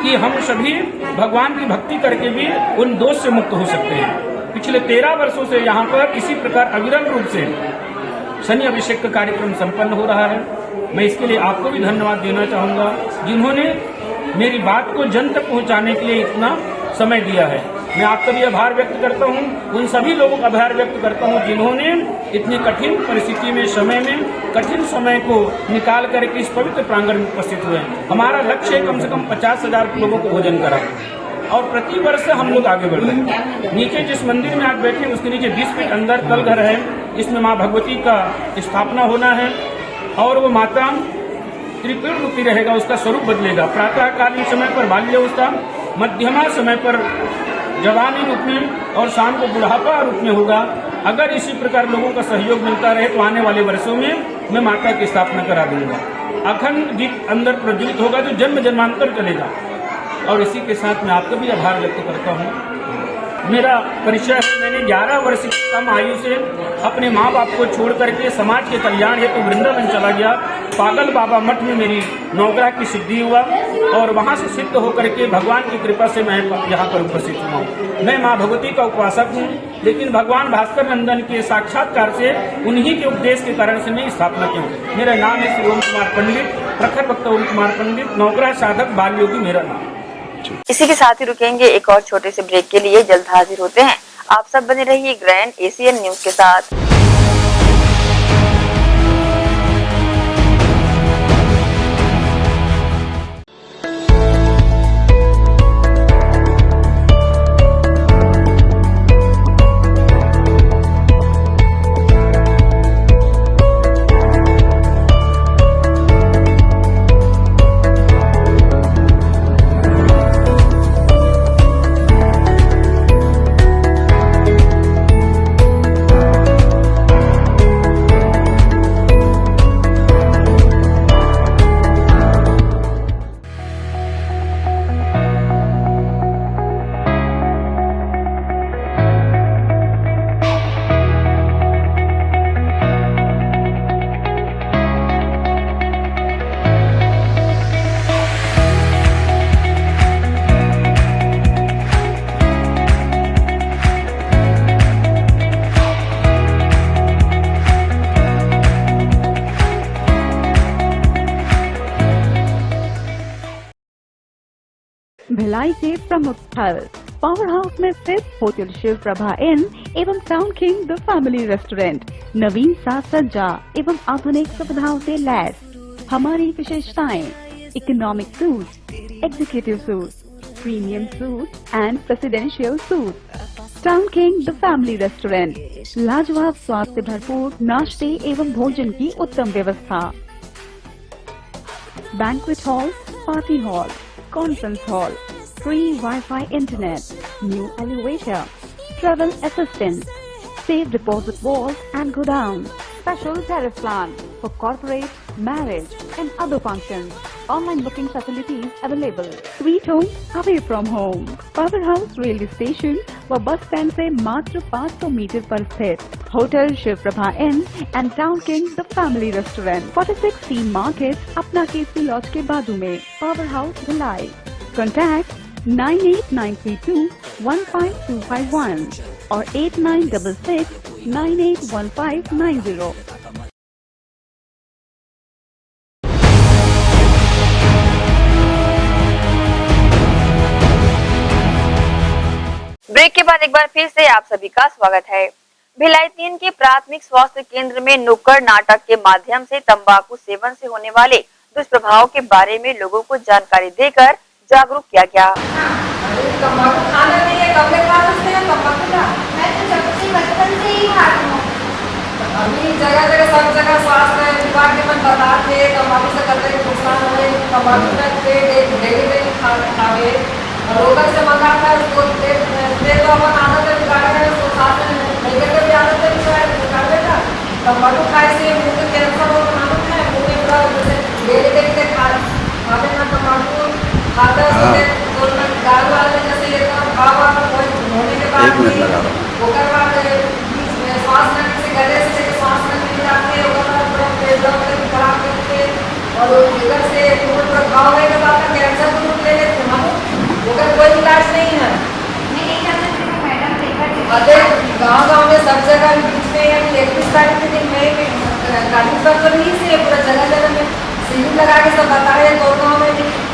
कि हम सभी भगवान की भक्ति करके भी उन दोष से मुक्त हो सकते हैं। पिछले 13 वर्षों से यहाँ पर इसी प्रकार अविरल रूप से शनि अभिषेक का कार्यक्रम संपन्न हो रहा है। मैं इसके लिए आपको भी धन्यवाद देना चाहूँगा, जिन्होंने मेरी बात को जन तक पहुँचाने के लिए इतना समय दिया है। मैं आपका भी आभार व्यक्त करता हूँ, उन सभी लोगों का आभार व्यक्त करता हूँ जिन्होंने इतनी कठिन परिस्थिति में, समय में, कठिन समय को निकाल करके इस पवित्र प्रांगण में उपस्थित हुए। हमारा लक्ष्य है कम से कम 50,000 लोगों को भोजन करा, और प्रति वर्ष हम लोग आगे बढ़ रहे हैं। नीचे जिस मंदिर में आप बैठे उसके नीचे 20 फीट अंदर तलघर है, इसमें माँ भगवती का स्थापना होना है, और वो माता त्रिपुर रूपी रहेगा, उसका स्वरूप बदलेगा। प्रातःकालीन समय पर बाल्यावस्था, मध्यमा समय पर जवानी रूप में, और शाम को बुढ़ापा रूप में होगा। अगर इसी प्रकार लोगों का सहयोग मिलता रहे तो आने वाले वर्षों में मैं माता की स्थापना करा दूंगा। अखंड दीप अंदर प्रज्वलित होगा जो जन्म जन्मांतर चलेगा। और इसी के साथ मैं आपका भी आभार व्यक्त करता हूँ। मेरा परिचय है, मैंने 11 वर्ष की कम आयु से अपने माँ बाप को छोड़ करके समाज के कल्याण हेतु वृंदावन चला गया। पागल बाबा मठ में मेरी नवग्रह की सिद्धि हुआ, और वहाँ से सिद्ध होकर के भगवान की कृपा से मैं यहाँ पर उपस्थित हुआ हूँ। मैं माँ भगवती का उपासक हूँ, लेकिन भगवान भास्कर नंदन के साक्षात्कार से, उन्हीं के उपदेश के कारण से मैं स्थापना की हूँ। मेरा नाम है श्री ओम कुमार पंडित, प्रखर भक्त ओम कुमार पंडित, नवग्रह साधक बाल योगी मेरा नाम। इसी के साथ ही रुकेंगे एक और छोटे से ब्रेक के लिए, जल्द हाजिर होते हैं। आप सब बने रहिए ग्रैंड एशियन न्यूज के साथ। भिलाई के प्रमुख स्थल पावर हाउस में स्थित होटल शिव प्रभा इन एवं town king the family restaurant नवीन साज सज्जा एवं आधुनिक सुविधाओं से लैस। हमारी विशेषताएं economic suite, executive suite, premium suite and presidential suite. Town king the family restaurant, लाजवाब स्वाद से भरपूर नाश्ते एवं भोजन की उत्तम व्यवस्था। Banquet hall, party hall, conference hall, free Wi-Fi internet, new elevator, travel assistance, safe deposit vault and godown, special tariff plan for corporate, marriage and other functions. Online booking facilities available. Sweet home away from home. Powerhouse railway station व bus stand से मात्र 500 metre पर स्थित hotel Shiv Prabha inn and town king the family restaurant 46 T market अपना KC laws के बाजू में power house Bhilai. Contact 9892515251 और 8966981590। ब्रेक के बाद एक बार फिर से आप सभी का स्वागत है। भिलाई 3 के प्राथमिक स्वास्थ्य केंद्र में नुक्कड़ नाटक के माध्यम से तंबाकू सेवन से होने वाले दुष्प्रभाव के बारे में लोगों को जानकारी देकर जागरूक किया गया। तम्बाकू खाना नहीं है, कब खा सकते हैं तम्बाकू का? मैं तो जब से बचपन से ही खाती हूँ। अभी जगह जगह सब जगह स्वास्थ्य विभाग के मन बताते तम्बाकू से करते नुकसान हो रहे, तम्बाकू में डेली खावे और होकर से मंगाता है उसको तो अपन आदत बिगाड़ेगा, उसको साथ में लेकर भी आदत बिगाड़ देगा। तम्बाकू खाए से मुँह में कैंसर हो मालूम है, मुँह में पूरा जैसे डेली खाते ना तम्बाकू खाता है गाल वाल में जैसे ये भाव होने के बाद होकर बाद श्वास नली से गले से श्वास नली जाते खराब करके और इधर से प्रभाव होने के बाद कैंसर को रूप ले लेते हम होकर कोई इलाज नहीं है। गाँव में सब जगह बीच में 31 तारीख के दिन में कानून पर तो नहीं से पूरा जगह जगह में शिविर लगा के सब बताए, तो गाँव में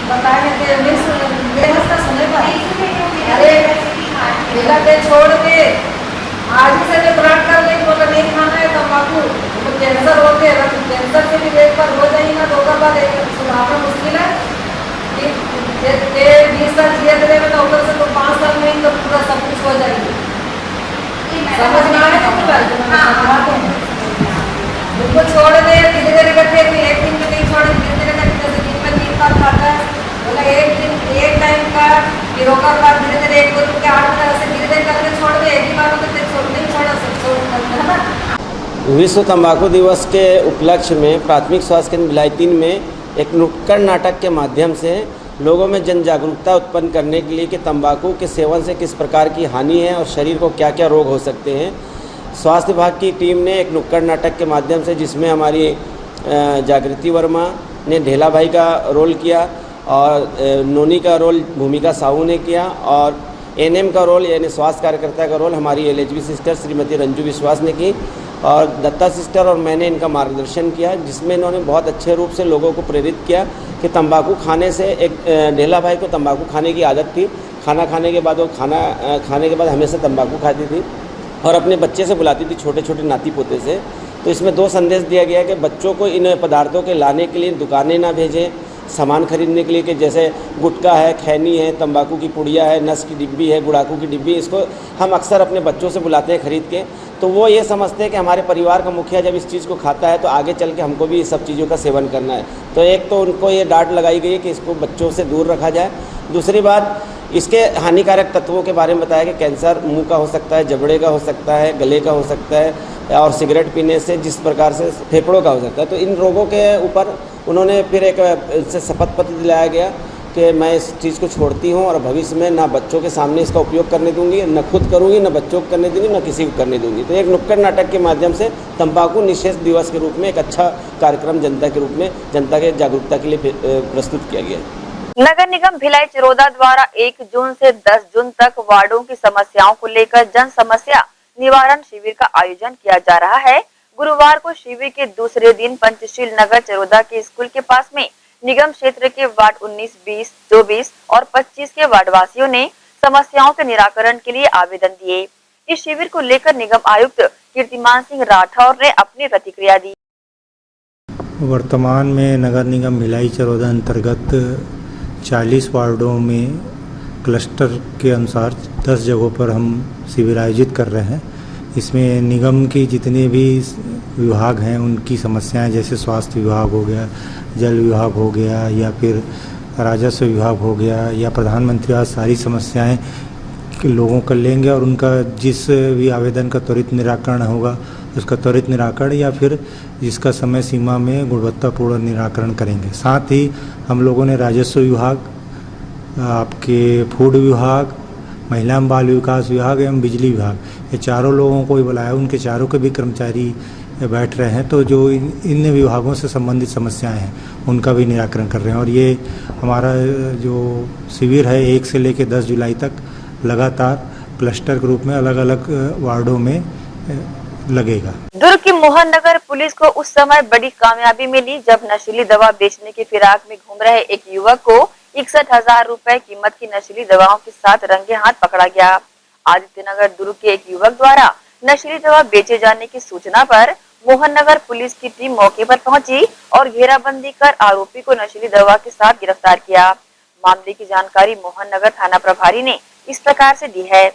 बताए सुने पर अरे मेला पे छोड़ के आज ही से ब्रांड कर ले तो नहीं खाना है तम्बाकू, तो कैंसर होते हैं, कैंसर से भी रेट पर हो जाएगा तो होगा बाद सुधारना मुश्किल है कि 20 साल जिया करे में तो ऊपर से तो 5 साल में ही तो पूरा सब कुछ हो जाएगी। समझना है उनको छोड़ दे धीरे धीरे करके, एक दिन में नहीं छोड़े धीरे धीरे करके, जैसे दिन में 3 बार खाता है बोला एक दिन एक टाइम का फिर होकर बाद धीरे धीरे 1 बोतल के 8 तरह से धीरे धीरे करके छोड़ दे, एक ही बार में तो नहीं छोड़ा है ना। विश्व तंबाकू दिवस के उपलक्ष्य में प्राथमिक स्वास्थ्य केंद्र भिलाई 3 में एक नुक्कड़ नाटक के माध्यम से लोगों में जन जागरूकता उत्पन्न करने के लिए कि तंबाकू के सेवन से किस प्रकार की हानि है और शरीर को क्या क्या रोग हो सकते हैं, स्वास्थ्य विभाग की टीम ने एक नुक्कड़ नाटक के माध्यम से, जिसमें हमारी जागृति वर्मा ने ढेला भाई का रोल किया और नोनी का रोल भूमिका साहू ने किया और एनएम का रोल यानी स्वास्थ्य कार्यकर्ता का रोल हमारी एलएचबी सिस्टर श्रीमती रंजू विश्वास ने की और दत्ता सिस्टर और मैंने इनका मार्गदर्शन किया, जिसमें इन्होंने बहुत अच्छे रूप से लोगों को प्रेरित किया कि तंबाकू खाने से, एक ढेला भाई को तंबाकू खाने की आदत थी, खाना खाने के बाद वो खाने के बाद हमेशा तंबाकू खाती थी और अपने बच्चे से बुलाती थी, छोटे छोटे नाती पोते से। तो इसमें 2 संदेश दिया गया कि बच्चों को इन पदार्थों के लाने के लिए दुकानें ना भेजें, सामान खरीदने के लिए, कि जैसे गुटखा है, खैनी है, तंबाकू की पुड़िया है, नस की डिब्बी है, गुड़ाकू की डिब्बी, इसको हम अक्सर अपने बच्चों से बुलाते हैं खरीद के। तो वो ये समझते हैं कि हमारे परिवार का मुखिया जब इस चीज़ को खाता है तो आगे चल के हमको भी इस सब चीज़ों का सेवन करना है। तो एक तो उनको ये डांट लगाई गई है कि इसको बच्चों से दूर रखा जाए। दूसरी बात, इसके हानिकारक तत्वों के बारे में बताया कि कैंसर मुंह का हो सकता है, जबड़े का हो सकता है, गले का हो सकता है और सिगरेट पीने से जिस प्रकार से फेफड़ों का हो सकता है। तो इन रोगों के ऊपर उन्होंने फिर एक इनसे शपथ पत्र दिलाया गया कि मैं इस चीज़ को छोड़ती हूँ और भविष्य में ना बच्चों के सामने इसका उपयोग करने दूंगी, न खुद करूँगी, न बच्चों को करने दूंगी, न किसी को करने दूंगी। तो एक नुक्कड़ नाटक के माध्यम से तंबाकू निषेध दिवस के रूप में एक अच्छा कार्यक्रम जनता के रूप में, जनता के जागरूकता के लिए प्रस्तुत किया गया। नगर निगम भिलाई चिरौदा द्वारा 1 जून से 10 जून तक वार्डों की समस्याओं को लेकर जन समस्या निवारण शिविर का आयोजन किया जा रहा है। गुरुवार को शिविर के दूसरे दिन पंचशील नगर चिरौदा के स्कूल के पास में निगम क्षेत्र के वार्ड 19, 20, 24 और 25 के वार्डवासियों ने समस्याओं के निराकरण के लिए आवेदन दिए। इस शिविर को लेकर निगम आयुक्त कीर्तिमान सिंह राठौर ने अपनी प्रतिक्रिया दी। वर्तमान में नगर निगम भिलाई चिरौदा अंतर्गत 40 वार्डों में क्लस्टर के अनुसार 10 जगहों पर हम शिविर आयोजित कर रहे हैं। इसमें निगम की जितने भी विभाग हैं उनकी समस्याएं, जैसे स्वास्थ्य विभाग हो गया, जल विभाग हो गया या फिर राजस्व विभाग हो गया या प्रधानमंत्री आवास, सारी समस्याएं लोगों का लेंगे और उनका जिस भी आवेदन का त्वरित निराकरण होगा उसका त्वरित निराकरण या फिर जिसका समय सीमा में गुणवत्तापूर्ण निराकरण करेंगे। साथ ही हम लोगों ने राजस्व विभाग, आपके फूड विभाग, महिला एवं बाल विकास विभाग एवं बिजली विभाग, ये चारों लोगों को भी बुलाया। उनके चारों के भी कर्मचारी बैठ रहे हैं, तो जो इन विभागों से संबंधित समस्याएं हैं उनका भी निराकरण कर रहे हैं। और ये हमारा जो शिविर है 1 से लेकर 10 जुलाई तक लगातार क्लस्टर के रूप में अलग अलग वार्डों में लगेगा। दुर्ग की मोहन नगर पुलिस को उस समय बड़ी कामयाबी मिली जब नशीली दवा बेचने की फिराक में घूम रहे एक युवक को 61,000 रुपए कीमत की नशीली दवाओं के साथ रंगे हाथ पकड़ा गया। आदित्यनगर दुर्ग के एक युवक द्वारा नशीली दवा बेचे जाने की सूचना पर मोहन नगर पुलिस की टीम मौके पर पहुंची और घेराबंदी कर आरोपी को नशीली दवा के साथ गिरफ्तार किया। मामले की जानकारी मोहन नगर थाना प्रभारी ने इस प्रकार से दी है।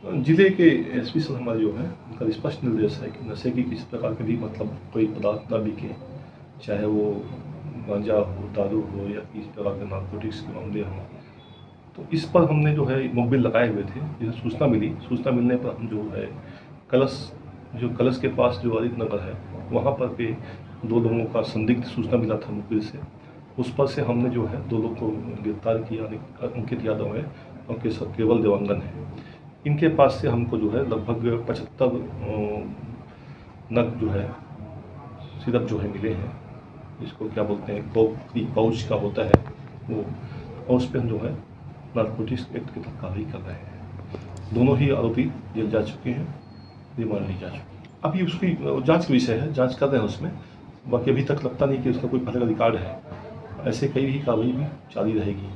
जिले के एसपी हमारे जो है उनका स्पष्ट निर्देश है कि नशे की किसी प्रकार के भी कोई पदार्थ न बिके, चाहे वो गांजा हो, दारू हो या किसी प्रकार के नारकोटिक्स के मामले हों। तो इस पर हमने जो है मुखबिर लगाए हुए थे। जिसे सूचना मिलने पर हम जो है कलश के पास जो आदित्य नगर है वहाँ पर पे 2 लोगों का संदिग्ध सूचना मिला था मुखबिर से। उस पर से हमने जो है 2 लोग को गिरफ्तार किया। अंकित यादव है और केवल देवांगन है। इनके पास से हमको जो है लगभग 75 नग जो है सिरप जो है मिले हैं, इसको क्या बोलते हैं पाउच का होता है वो, और उस पर हम जो है नारकोटिक्स एक्ट के तहत कार्रवाई कर रहे हैं। दोनों ही आरोपी जेल जा चुके हैं, रिमांड ली जा चुकी है। अभी उसकी जांच का विषय है, जांच कर रहे हैं उसमें। बाकी अभी तक लगता नहीं कि उसका कोई पहले का रिकॉर्ड है। ऐसे कई ही कार्रवाई भी जारी रहेगी।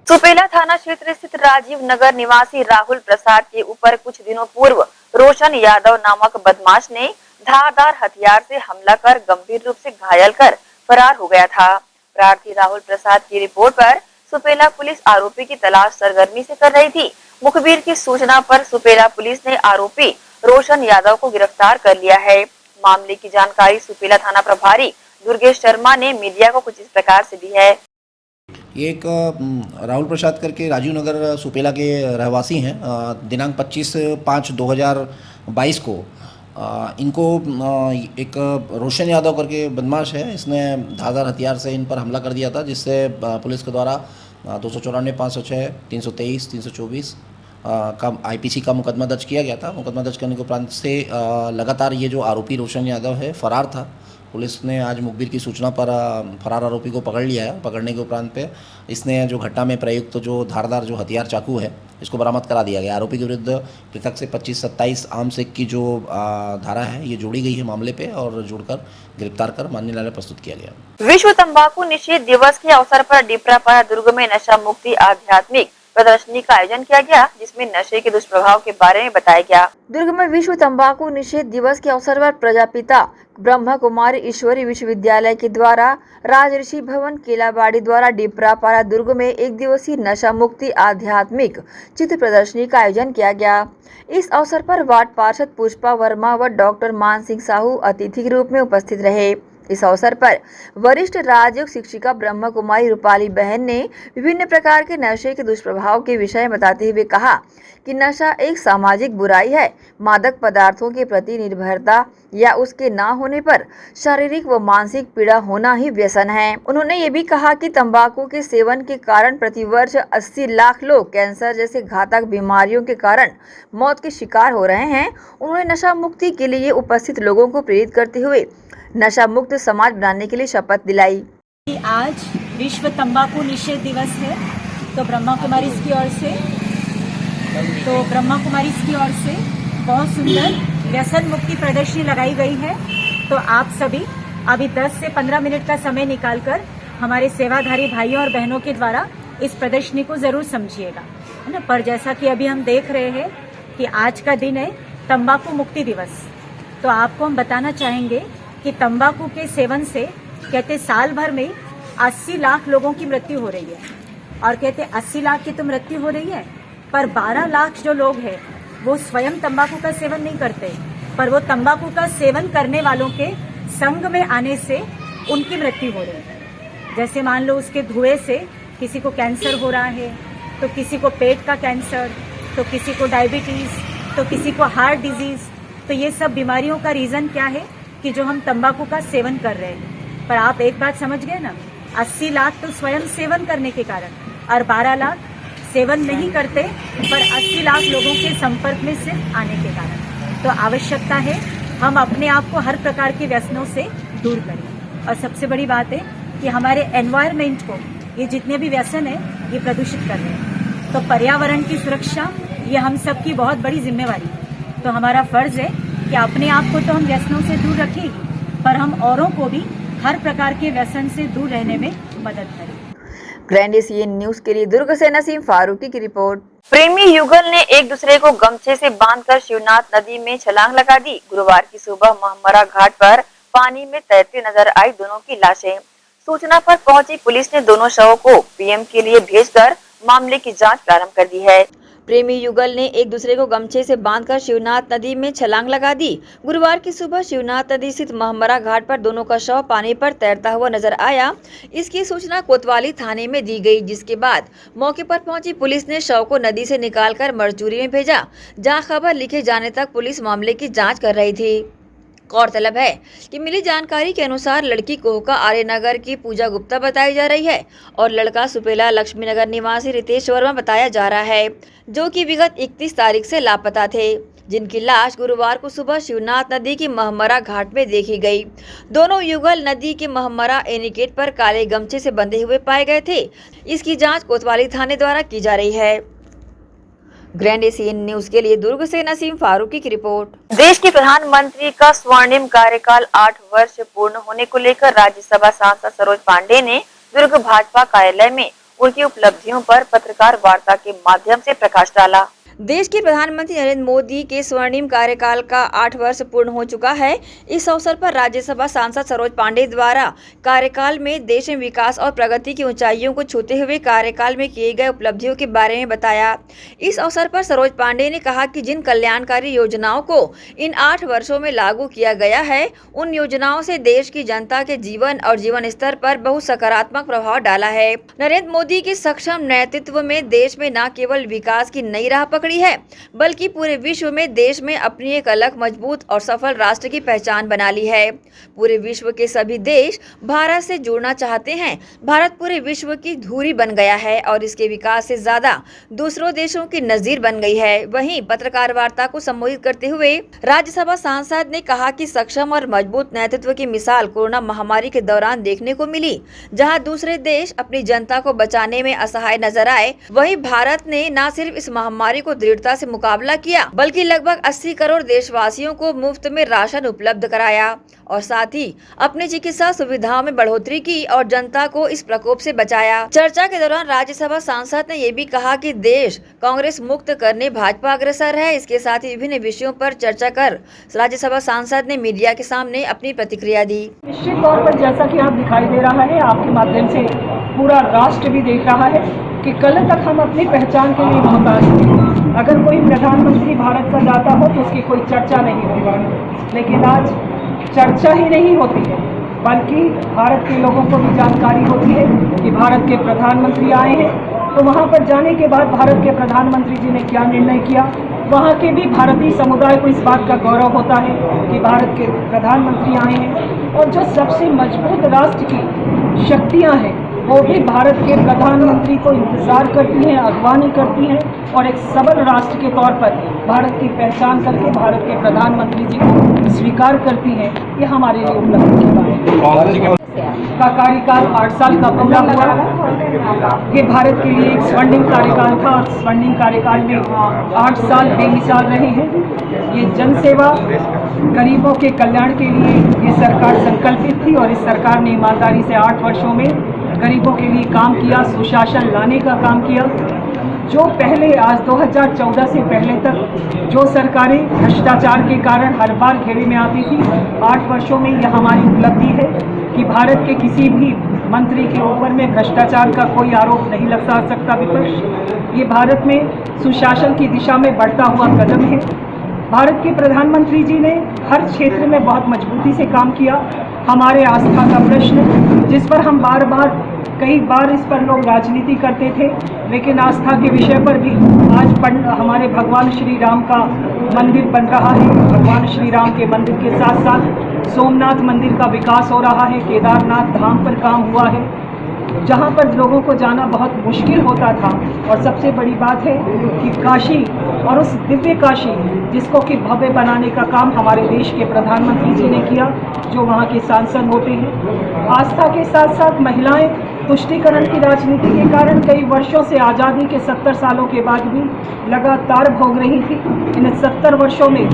सुपेला थाना क्षेत्र स्थित राजीव नगर निवासी राहुल प्रसाद के ऊपर कुछ दिनों पूर्व रोशन यादव नामक बदमाश ने धारदार हथियार से हमला कर गंभीर रूप से घायल कर फरार हो गया था। प्रार्थी राहुल प्रसाद की रिपोर्ट पर सुपेला पुलिस आरोपी की तलाश सरगर्मी से कर रही थी। मुखबिर की सूचना पर सुपेला पुलिस ने आरोपी रोशन यादव को गिरफ्तार कर लिया है। मामले की जानकारी सुपेला थाना प्रभारी दुर्गेश शर्मा ने मीडिया को कुछ इस प्रकार से दी है। ये एक राहुल प्रसाद करके राजीव नगर सुपेला के रहवासी हैं। दिनांक 25/5/2022 को इनको एक रोशन यादव करके बदमाश है, इसने धारदार हथियार से इन पर हमला कर दिया था, जिससे पुलिस के द्वारा 294, 506, 323, 324 का IPC का मुकदमा दर्ज किया गया था। मुकदमा दर्ज करने के उपरांत से लगातार ये जो आरोपी रोशन यादव है फरार था। पुलिस ने आज मुखबिर की सूचना पर फरार आरोपी को पकड़ लिया है। पकड़ने के उपरांत पे इसने जो घटना में प्रयुक्त तो जो धारदार जो हथियार चाकू है इसको बरामद करा दिया गया। आरोपी के विरुद्ध पृथक से 25-27 आर्म्स एक्ट की जो धारा है ये जोड़ी गई है मामले पे, और जोड़कर गिरफ्तार कर माननीय न्यायालय प्रस्तुत किया गया। विश्व तंबाकू निषेध दिवस के अवसर पर डिपरापारा दुर्ग में नशा मुक्ति आध्यात्मिक प्रदर्शनी का आयोजन किया गया, जिसमें नशे के दुष्प्रभाव के बारे में बताया गया। दुर्ग में विश्व तंबाकू निषेध दिवस के अवसर पर प्रजापिता ब्रह्मा कुमारी ईश्वरी विश्वविद्यालय के द्वारा राजऋषि भवन केलाबाड़ी द्वारा डिपरापारा दुर्ग में 1 दिवसीय नशा मुक्ति आध्यात्मिक चित्र प्रदर्शनी का आयोजन किया गया। इस अवसर पर वार्ड पार्षद पुष्पा वर्मा व डॉक्टर मान सिंह साहू अतिथि के रूप में उपस्थित रहे। इस अवसर पर वरिष्ठ राजयोग शिक्षिका ब्रह्मा कुमारी रूपाली बहन ने विभिन्न प्रकार के नशे के दुष्प्रभाव के विषय में बताते हुए कहा कि नशा एक सामाजिक बुराई है। मादक पदार्थों के प्रति निर्भरता या उसके ना होने पर शारीरिक व मानसिक पीड़ा होना ही व्यसन है। उन्होंने ये भी कहा कि तंबाकू के सेवन के कारण प्रतिवर्ष 80 लाख लोग कैंसर जैसे घातक बीमारियों के कारण मौत के शिकार हो रहे हैं। उन्होंने नशा मुक्ति के लिए उपस्थित लोगों को प्रेरित करते हुए नशा मुक्त समाज बनाने के लिए शपथ दिलाई। आज विश्व तंबाकू निषेध दिवस है, तो ब्रह्मा कुमारी की ओर से बहुत सुंदर व्यसन मुक्ति प्रदर्शनी लगाई गई है। तो आप सभी अभी 10 से 15 मिनट का समय निकालकर हमारे सेवाधारी भाइयों और बहनों के द्वारा इस प्रदर्शनी को जरूर समझिएगा, है ना। पर जैसा कि अभी हम देख रहे हैं कि आज का दिन है तंबाकू मुक्ति दिवस, तो आपको हम बताना चाहेंगे कि तंबाकू के सेवन से कहते साल भर में 80 लाख लोगों की मृत्यु हो रही है। और कहते 80 लाख की तो मृत्यु हो रही है, पर 12 लाख जो लोग हैं वो स्वयं तंबाकू का सेवन नहीं करते, पर वो तंबाकू का सेवन करने वालों के संग में आने से उनकी मृत्यु हो रही है। जैसे मान लो उसके धुएं से किसी को कैंसर हो रहा है, तो किसी को पेट का कैंसर, तो किसी को डायबिटीज, तो किसी को हार्ट डिजीज। तो ये सब बीमारियों का रीजन क्या है कि जो हम तंबाकू का सेवन कर रहे हैं। पर आप एक बात समझ गए ना, 80 लाख तो स्वयं सेवन करने के कारण और 12 लाख सेवन नहीं करते पर 80 लाख लोगों के संपर्क में सिर्फ आने के कारण। तो आवश्यकता है हम अपने आप को हर प्रकार के व्यसनों से दूर करें। और सबसे बड़ी बात है कि हमारे एनवायरनमेंट को ये जितने भी व्यसन है ये प्रदूषित कर रहे हैं। तो पर्यावरण की सुरक्षा ये हम सबकी बहुत बड़ी जिम्मेवारी है। तो हमारा फर्ज है कि अपने आप को तो हम व्यसनों से दूर रखेंगे, पर हम औरों को भी हर प्रकार के व्यसन से दूर रहने में मदद करें। ग्रैंड एशियन न्यूज के लिए दुर्ग से नसीम फारूकी की रिपोर्ट। प्रेमी युगल ने एक दूसरे को गमछे से बांधकर शिवनाथ नदी में छलांग लगा दी। गुरुवार की सुबह महमरा घाट पर पानी में तैरती नजर आई दोनों की लाशें। सूचना पर पहुंची पुलिस ने दोनों शवों को पीएम के लिए भेजकर मामले की जांच प्रारंभ कर दी है। प्रेमी युगल ने एक दूसरे को गमछे से बांधकर शिवनाथ नदी में छलांग लगा दी। गुरुवार की सुबह शिवनाथ नदी स्थित महमरा घाट पर दोनों का शव पानी पर तैरता हुआ नजर आया। इसकी सूचना कोतवाली थाने में दी गई, जिसके बाद मौके पर पहुंची पुलिस ने शव को नदी से निकालकर मरचूरी में भेजा, जहां खबर लिखे जाने तक पुलिस मामले की जाँच कर रही थी। गौरतलब है कि मिली जानकारी के अनुसार लड़की कोहका आर्यनगर की पूजा गुप्ता बताई जा रही है और लड़का सुपेला लक्ष्मीनगर निवासी रितेश वर्मा बताया जा रहा है, जो कि विगत 31 तारीख से लापता थे, जिनकी लाश गुरुवार को सुबह शिवनाथ नदी की महमरा घाट में देखी गई। दोनों युगल नदी के महमरा एनीकेट पर काले गमछे से बंधे हुए पाए गए थे। इसकी जाँच कोतवाली थाने द्वारा की जा रही है। ग्रैंड एशियन न्यूज के लिए दुर्ग से नसीम फारूकी की रिपोर्ट। देश के प्रधानमंत्री का स्वर्णिम कार्यकाल 8 वर्ष पूर्ण होने को लेकर राज्यसभा सांसद सरोज पांडे ने दुर्ग भाजपा कार्यालय में उनकी उपलब्धियों पर पत्रकार वार्ता के माध्यम से प्रकाश डाला। देश के प्रधानमंत्री नरेंद्र मोदी के स्वर्णिम कार्यकाल का 8 वर्ष पूर्ण हो चुका है। इस अवसर पर राज्यसभा सांसद सरोज पांडे द्वारा कार्यकाल में देश में विकास और प्रगति की ऊंचाइयों को छूते हुए कार्यकाल में किए गए उपलब्धियों के बारे में बताया। इस अवसर पर सरोज पांडे ने कहा कि जिन कल्याणकारी योजनाओं को इन 8 वर्षों में लागू किया गया है, उन योजनाओं से देश की जनता के जीवन और जीवन स्तर पर बहुत सकारात्मक प्रभाव डाला है। नरेंद्र मोदी के सक्षम नेतृत्व में देश में न केवल विकास की नई राह है, बल्कि पूरे विश्व में देश में अपनी एक अलग मजबूत और सफल राष्ट्र की पहचान बना ली है। पूरे विश्व के सभी देश भारत से जुड़ना चाहते हैं। भारत पूरे विश्व की धुरी बन गया है और इसके विकास से ज्यादा दूसरों देशों की नजीर बन गई है। वहीं पत्रकार वार्ता को संबोधित करते हुए राज्यसभा सांसद ने कहा कि सक्षम और मजबूत नेतृत्व की मिसाल कोरोना महामारी के दौरान देखने को मिली, जहां दूसरे देश अपनी जनता को बचाने में असहाय नजर आए, वहीं भारत ने न सिर्फ इस महामारी को दृढ़ता से मुकाबला किया, बल्कि लगभग 80 करोड़ देशवासियों को मुफ्त में राशन उपलब्ध कराया और साथ ही अपनी चिकित्सा सुविधाओं में बढ़ोतरी की और जनता को इस प्रकोप से बचाया। चर्चा के दौरान राज्यसभा सांसद ने ये भी कहा कि देश कांग्रेस मुक्त करने भाजपा अग्रसर है। इसके साथ ही विभिन्न विषयों पर चर्चा कर राज्यसभा सांसद ने मीडिया के सामने अपनी प्रतिक्रिया दी। निश्चित तौर पर जैसा कि आप दिखाई दे रहा है, आपके माध्यम से पूरा राष्ट्र भी देख रहा है कि कल तक हम अपनी पहचान के लिए मोहताज थे। अगर कोई प्रधानमंत्री भारत का जाता हो तो उसकी कोई चर्चा नहीं होती, लेकिन आज चर्चा ही नहीं होती है, बल्कि भारत के लोगों को भी जानकारी होती है कि भारत के प्रधानमंत्री आए हैं। तो वहाँ पर जाने के बाद भारत के प्रधानमंत्री जी ने क्या निर्णय किया, वहाँ के भी भारतीय समुदाय को इस बात का गौरव होता है कि भारत के प्रधानमंत्री आए हैं। और जो सबसे मजबूत राष्ट्र की शक्तियाँ हैं, वो भी भारत के प्रधानमंत्री को इंतजार करती हैं, अगवानी करती हैं और एक सबल राष्ट्र के तौर पर भारत की पहचान करके भारत के प्रधानमंत्री जी को स्वीकार करती हैं। ये हमारे लिए उपलब्धि की बात है। का कार्यकाल 8 साल का पूरा हुआ। ये भारत के लिए एक स्वर्णिम कार्यकाल था और स्वर्णिम कार्यकाल में 8 साल बेमिसाल रहे हैं। ये जन सेवा, गरीबों के कल्याण के लिए ये सरकार संकल्पित थी और इस सरकार ने ईमानदारी से 8 वर्षों में गरीबों के लिए काम किया, सुशासन लाने का काम किया। जो पहले आज 2014 से पहले तक जो सरकारें भ्रष्टाचार के कारण हर बार घेरे में आती थी, 8 वर्षों में यह हमारी उपलब्धि है कि भारत के किसी भी मंत्री के ऊपर में भ्रष्टाचार का कोई आरोप नहीं लगा सकता विपक्ष। ये भारत में सुशासन की दिशा में बढ़ता हुआ कदम है। भारत के प्रधानमंत्री जी ने हर क्षेत्र में बहुत मजबूती से काम किया। हमारे आस्था का प्रश्न, जिस पर हम कई बार इस पर लोग राजनीति करते थे, लेकिन आस्था के विषय पर भी आज हमारे भगवान श्री राम का मंदिर बन रहा है। भगवान श्री राम के मंदिर के साथ साथ सोमनाथ मंदिर का विकास हो रहा है, केदारनाथ धाम पर काम हुआ है, जहाँ पर लोगों को जाना बहुत मुश्किल होता था। और सबसे बड़ी बात है कि काशी और उस दिव्य काशी जिसको कि भव्य बनाने का काम हमारे देश के प्रधानमंत्री जी ने किया, जो वहाँ के सांसद होते हैं। आस्था के साथ साथ महिलाएं तुष्टीकरण की राजनीति के कारण कई वर्षों से आज़ादी के 70 सालों के बाद भी लगातार भोग रही थी। इन 70 वर्षों में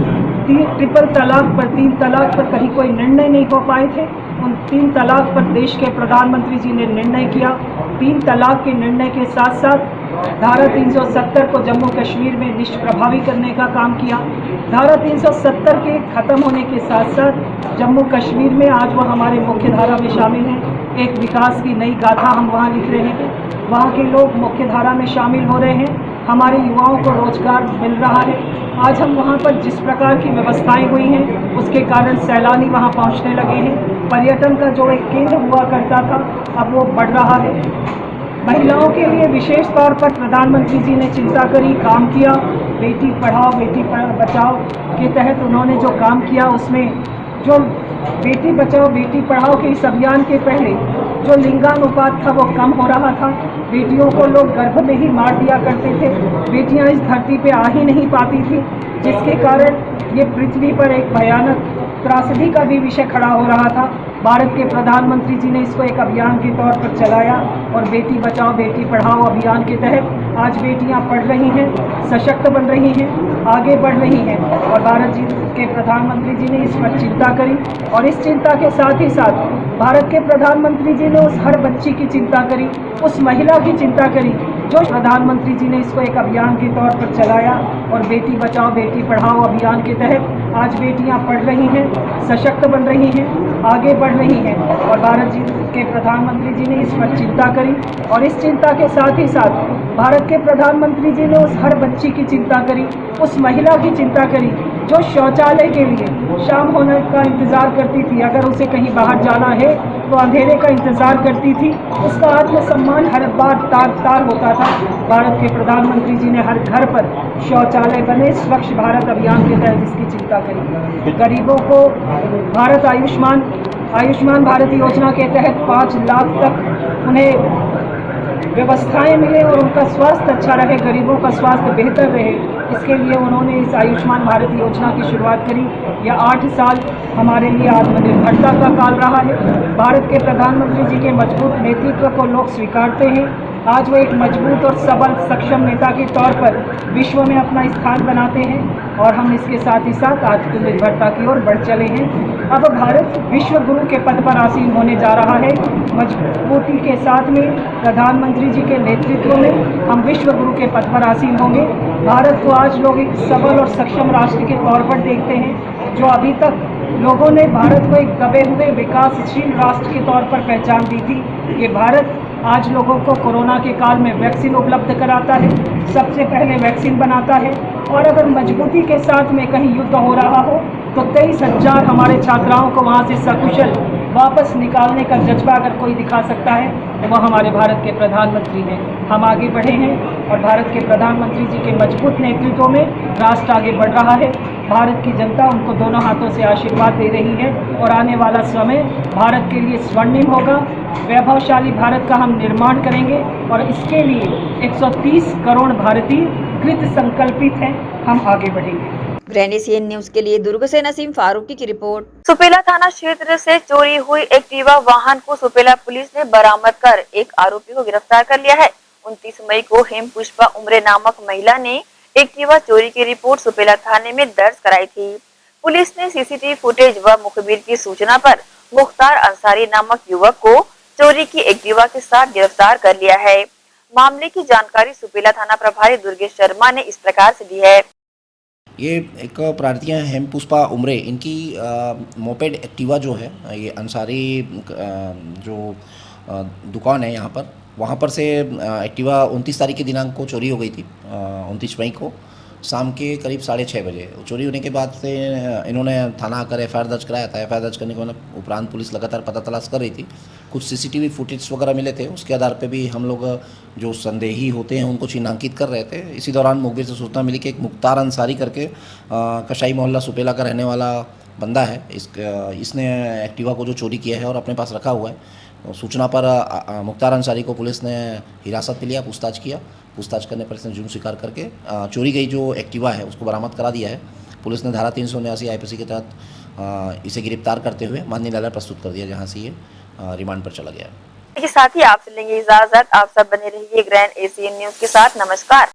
ट्रिपल तलाक पर, 3 तलाक पर कहीं कोई निर्णय नहीं हो पाए थे। उन 3 तलाक पर देश के प्रधानमंत्री जी ने निर्णय किया। 3 तलाक के निर्णय के साथ साथ धारा 370 को जम्मू कश्मीर में निष्प्रभावी करने का काम किया। धारा 370 के ख़त्म होने के साथ साथ जम्मू कश्मीर में आज वो हमारे मुख्य धारा में शामिल हैं। एक विकास की नई गाथा हम वहाँ लिख रहे हैं। वहाँ के लोग मुख्य धारा में शामिल हो रहे हैं। हमारे युवाओं को रोजगार मिल रहा है। आज हम वहाँ पर जिस प्रकार की व्यवस्थाएं हुई हैं उसके कारण सैलानी वहाँ पहुँचने लगे हैं। पर्यटन का जो एक केंद्र हुआ करता था अब वो बढ़ रहा है। महिलाओं के लिए विशेष तौर पर प्रधानमंत्री जी ने चिंता करी, काम किया। बेटी पढ़ाओ बेटी बचाओ के तहत उन्होंने जो काम किया उसमें जो बेटी बचाओ बेटी पढ़ाओ के इस अभियान के पहले जो लिंगानुपात था वो कम हो रहा था। बेटियों को लोग गर्भ में ही मार दिया करते थे। बेटियां इस धरती पे आ ही नहीं पाती थी, जिसके कारण ये पृथ्वी पर एक भयानक त्रासदी का भी विषय खड़ा हो रहा था। भारत के प्रधानमंत्री जी ने इसको एक अभियान के तौर पर चलाया और बेटी बचाओ बेटी पढ़ाओ अभियान के तहत आज बेटियां पढ़ रही हैं, सशक्त बन रही हैं, आगे बढ़ रही हैं। और भारत जी के प्रधानमंत्री जी ने इस पर चिंता करी और इस चिंता के साथ ही साथ भारत के प्रधानमंत्री जी ने उस हर बच्ची की चिंता करी, उस महिला की चिंता करी जो प्रधानमंत्री जी ने इसको एक अभियान के तौर पर चलाया और बेटी बचाओ बेटी पढ़ाओ अभियान के तहत आज बेटियां पढ़ रही हैं, सशक्त बन रही हैं, आगे बढ़ रही हैं। और भारत जी के प्रधानमंत्री जी ने इस पर चिंता करी और इस चिंता के साथ ही साथ भारत के प्रधानमंत्री जी ने उस हर बच्ची की चिंता करी, उस महिला की चिंता करी जो शौचालय के लिए शाम होने का इंतज़ार करती थी। अगर उसे कहीं बाहर जाना है तो अंधेरे का इंतज़ार करती थी। उसका आत्मसम्मान हर बार तार तार होता था। भारत के प्रधानमंत्री जी ने हर घर पर शौचालय बने, स्वच्छ भारत अभियान के तहत इसकी चिंता करी। गरीबों को भारत आयुष्मान भारत योजना के तहत 5 लाख तक उन्हें व्यवस्थाएं मिले और उनका स्वास्थ्य अच्छा रहे, गरीबों का स्वास्थ्य बेहतर रहे, इसके लिए उन्होंने इस आयुष्मान भारत योजना की शुरुआत करी। यह 8 साल हमारे लिए आत्मनिर्भरता का काल रहा है। भारत के प्रधानमंत्री जी के मजबूत नेतृत्व को लोग स्वीकारते हैं। आज वो एक मजबूत और सबल सक्षम नेता के तौर पर विश्व में अपना स्थान बनाते हैं और हम इसके साथ ही साथ आत्मनिर्भरता की ओर बढ़ चले हैं। अब भारत विश्व गुरु के पद पर आसीन होने जा रहा है। मजबूती के साथ में प्रधानमंत्री जी के नेतृत्व में हम विश्व गुरु के पद पर आसीन होंगे। भारत को आज लोग एक सबल और सक्षम राष्ट्र के तौर पर देखते हैं। जो अभी तक लोगों ने भारत को एक दबे हुए विकासशील राष्ट्र के तौर पर पहचान दी थी, ये भारत आज लोगों को कोरोना के काल में वैक्सीन उपलब्ध कराता है, सबसे पहले वैक्सीन बनाता है। और अगर मजबूती के साथ में कहीं युद्ध हो रहा हो तो 23,000 हमारे छात्राओं को वहाँ से सकुशल वापस निकालने का जज्बा अगर कोई दिखा सकता है तो वह हमारे भारत के प्रधानमंत्री हैं। हम आगे बढ़े हैं और भारत के प्रधानमंत्री जी के मजबूत नेतृत्व में राष्ट्र आगे बढ़ रहा है। भारत की जनता उनको दोनों हाथों से आशीर्वाद दे रही है और आने वाला समय भारत के लिए स्वर्णिम होगा। वैभवशाली भारत का हम निर्माण करेंगे और इसके लिए 130 करोड़ भारतीय कृत संकल्पित हैं। हम आगे बढ़ेंगे। ग्रैंड एशियन न्यूज के लिए दुर्ग से नसीम फारूकी की रिपोर्ट। सुपेला थाना क्षेत्र से चोरी हुई एक्टिवा वाहन को सुपेला पुलिस ने बरामद कर एक आरोपी को गिरफ्तार कर लिया है। 29 मई को हेम पुष्पा उमरे नामक महिला ने एक्टिवा चोरी की रिपोर्ट सुपेला थाने में दर्ज कराई थी। पुलिस ने सीसीटीवी फुटेज व मुखबिर की सूचना पर मुख्तार अंसारी नामक युवक को चोरी की एक्टिवा के साथ गिरफ्तार कर लिया है। मामले की जानकारी सुपेला थाना प्रभारी दुर्गेश शर्मा ने इस प्रकार से दी है। ये एक प्रार्थी हैं हेम पुष्पा उमरे, इनकी मोपेड एक्टिवा जो है ये अंसारी जो दुकान है यहाँ पर, वहाँ पर से एक्टिवा 29 तारीख के दिनांक को चोरी हो गई थी। 29 मई को शाम के करीब 6:30 बजे चोरी होने के बाद से इन्होंने थाना आकर एफआईआर दर्ज कराया था। एफआईआर दर्ज करने के बाद उपरांत पुलिस लगातार पता तलाश कर रही थी। कुछ सीसीटीवी फुटेज वगैरह मिले थे, उसके आधार पे भी हम लोग जो संदेही होते हैं उनको चिन्हांकित कर रहे थे। इसी दौरान मुखबिर से सूचना मिली कि एक मुख्तार अंसारी करके कशाई मोहल्ला सुपेला का रहने वाला बंदा है, इसने एक्टिवा को जो चोरी किया है और अपने पास रखा हुआ है। सूचना पर मुख्तार अंसारी को पुलिस ने हिरासत में लिया, पूछताछ किया। पूछताछ करने पर इसने जुर्म स्वीकार करके चोरी गई जो एक्टिवा है उसको बरामद करा दिया है। पुलिस ने धारा 379 आईपीसी के तहत इसे गिरफ्तार करते हुए माननीय न्यायालय प्रस्तुत कर दिया, जहां से ये रिमांड पर चला गया। साथ ही आपसे लेंगे इजाजत। आप सब बने रहिए ग्रैंड एशियन न्यूज के साथ। नमस्कार।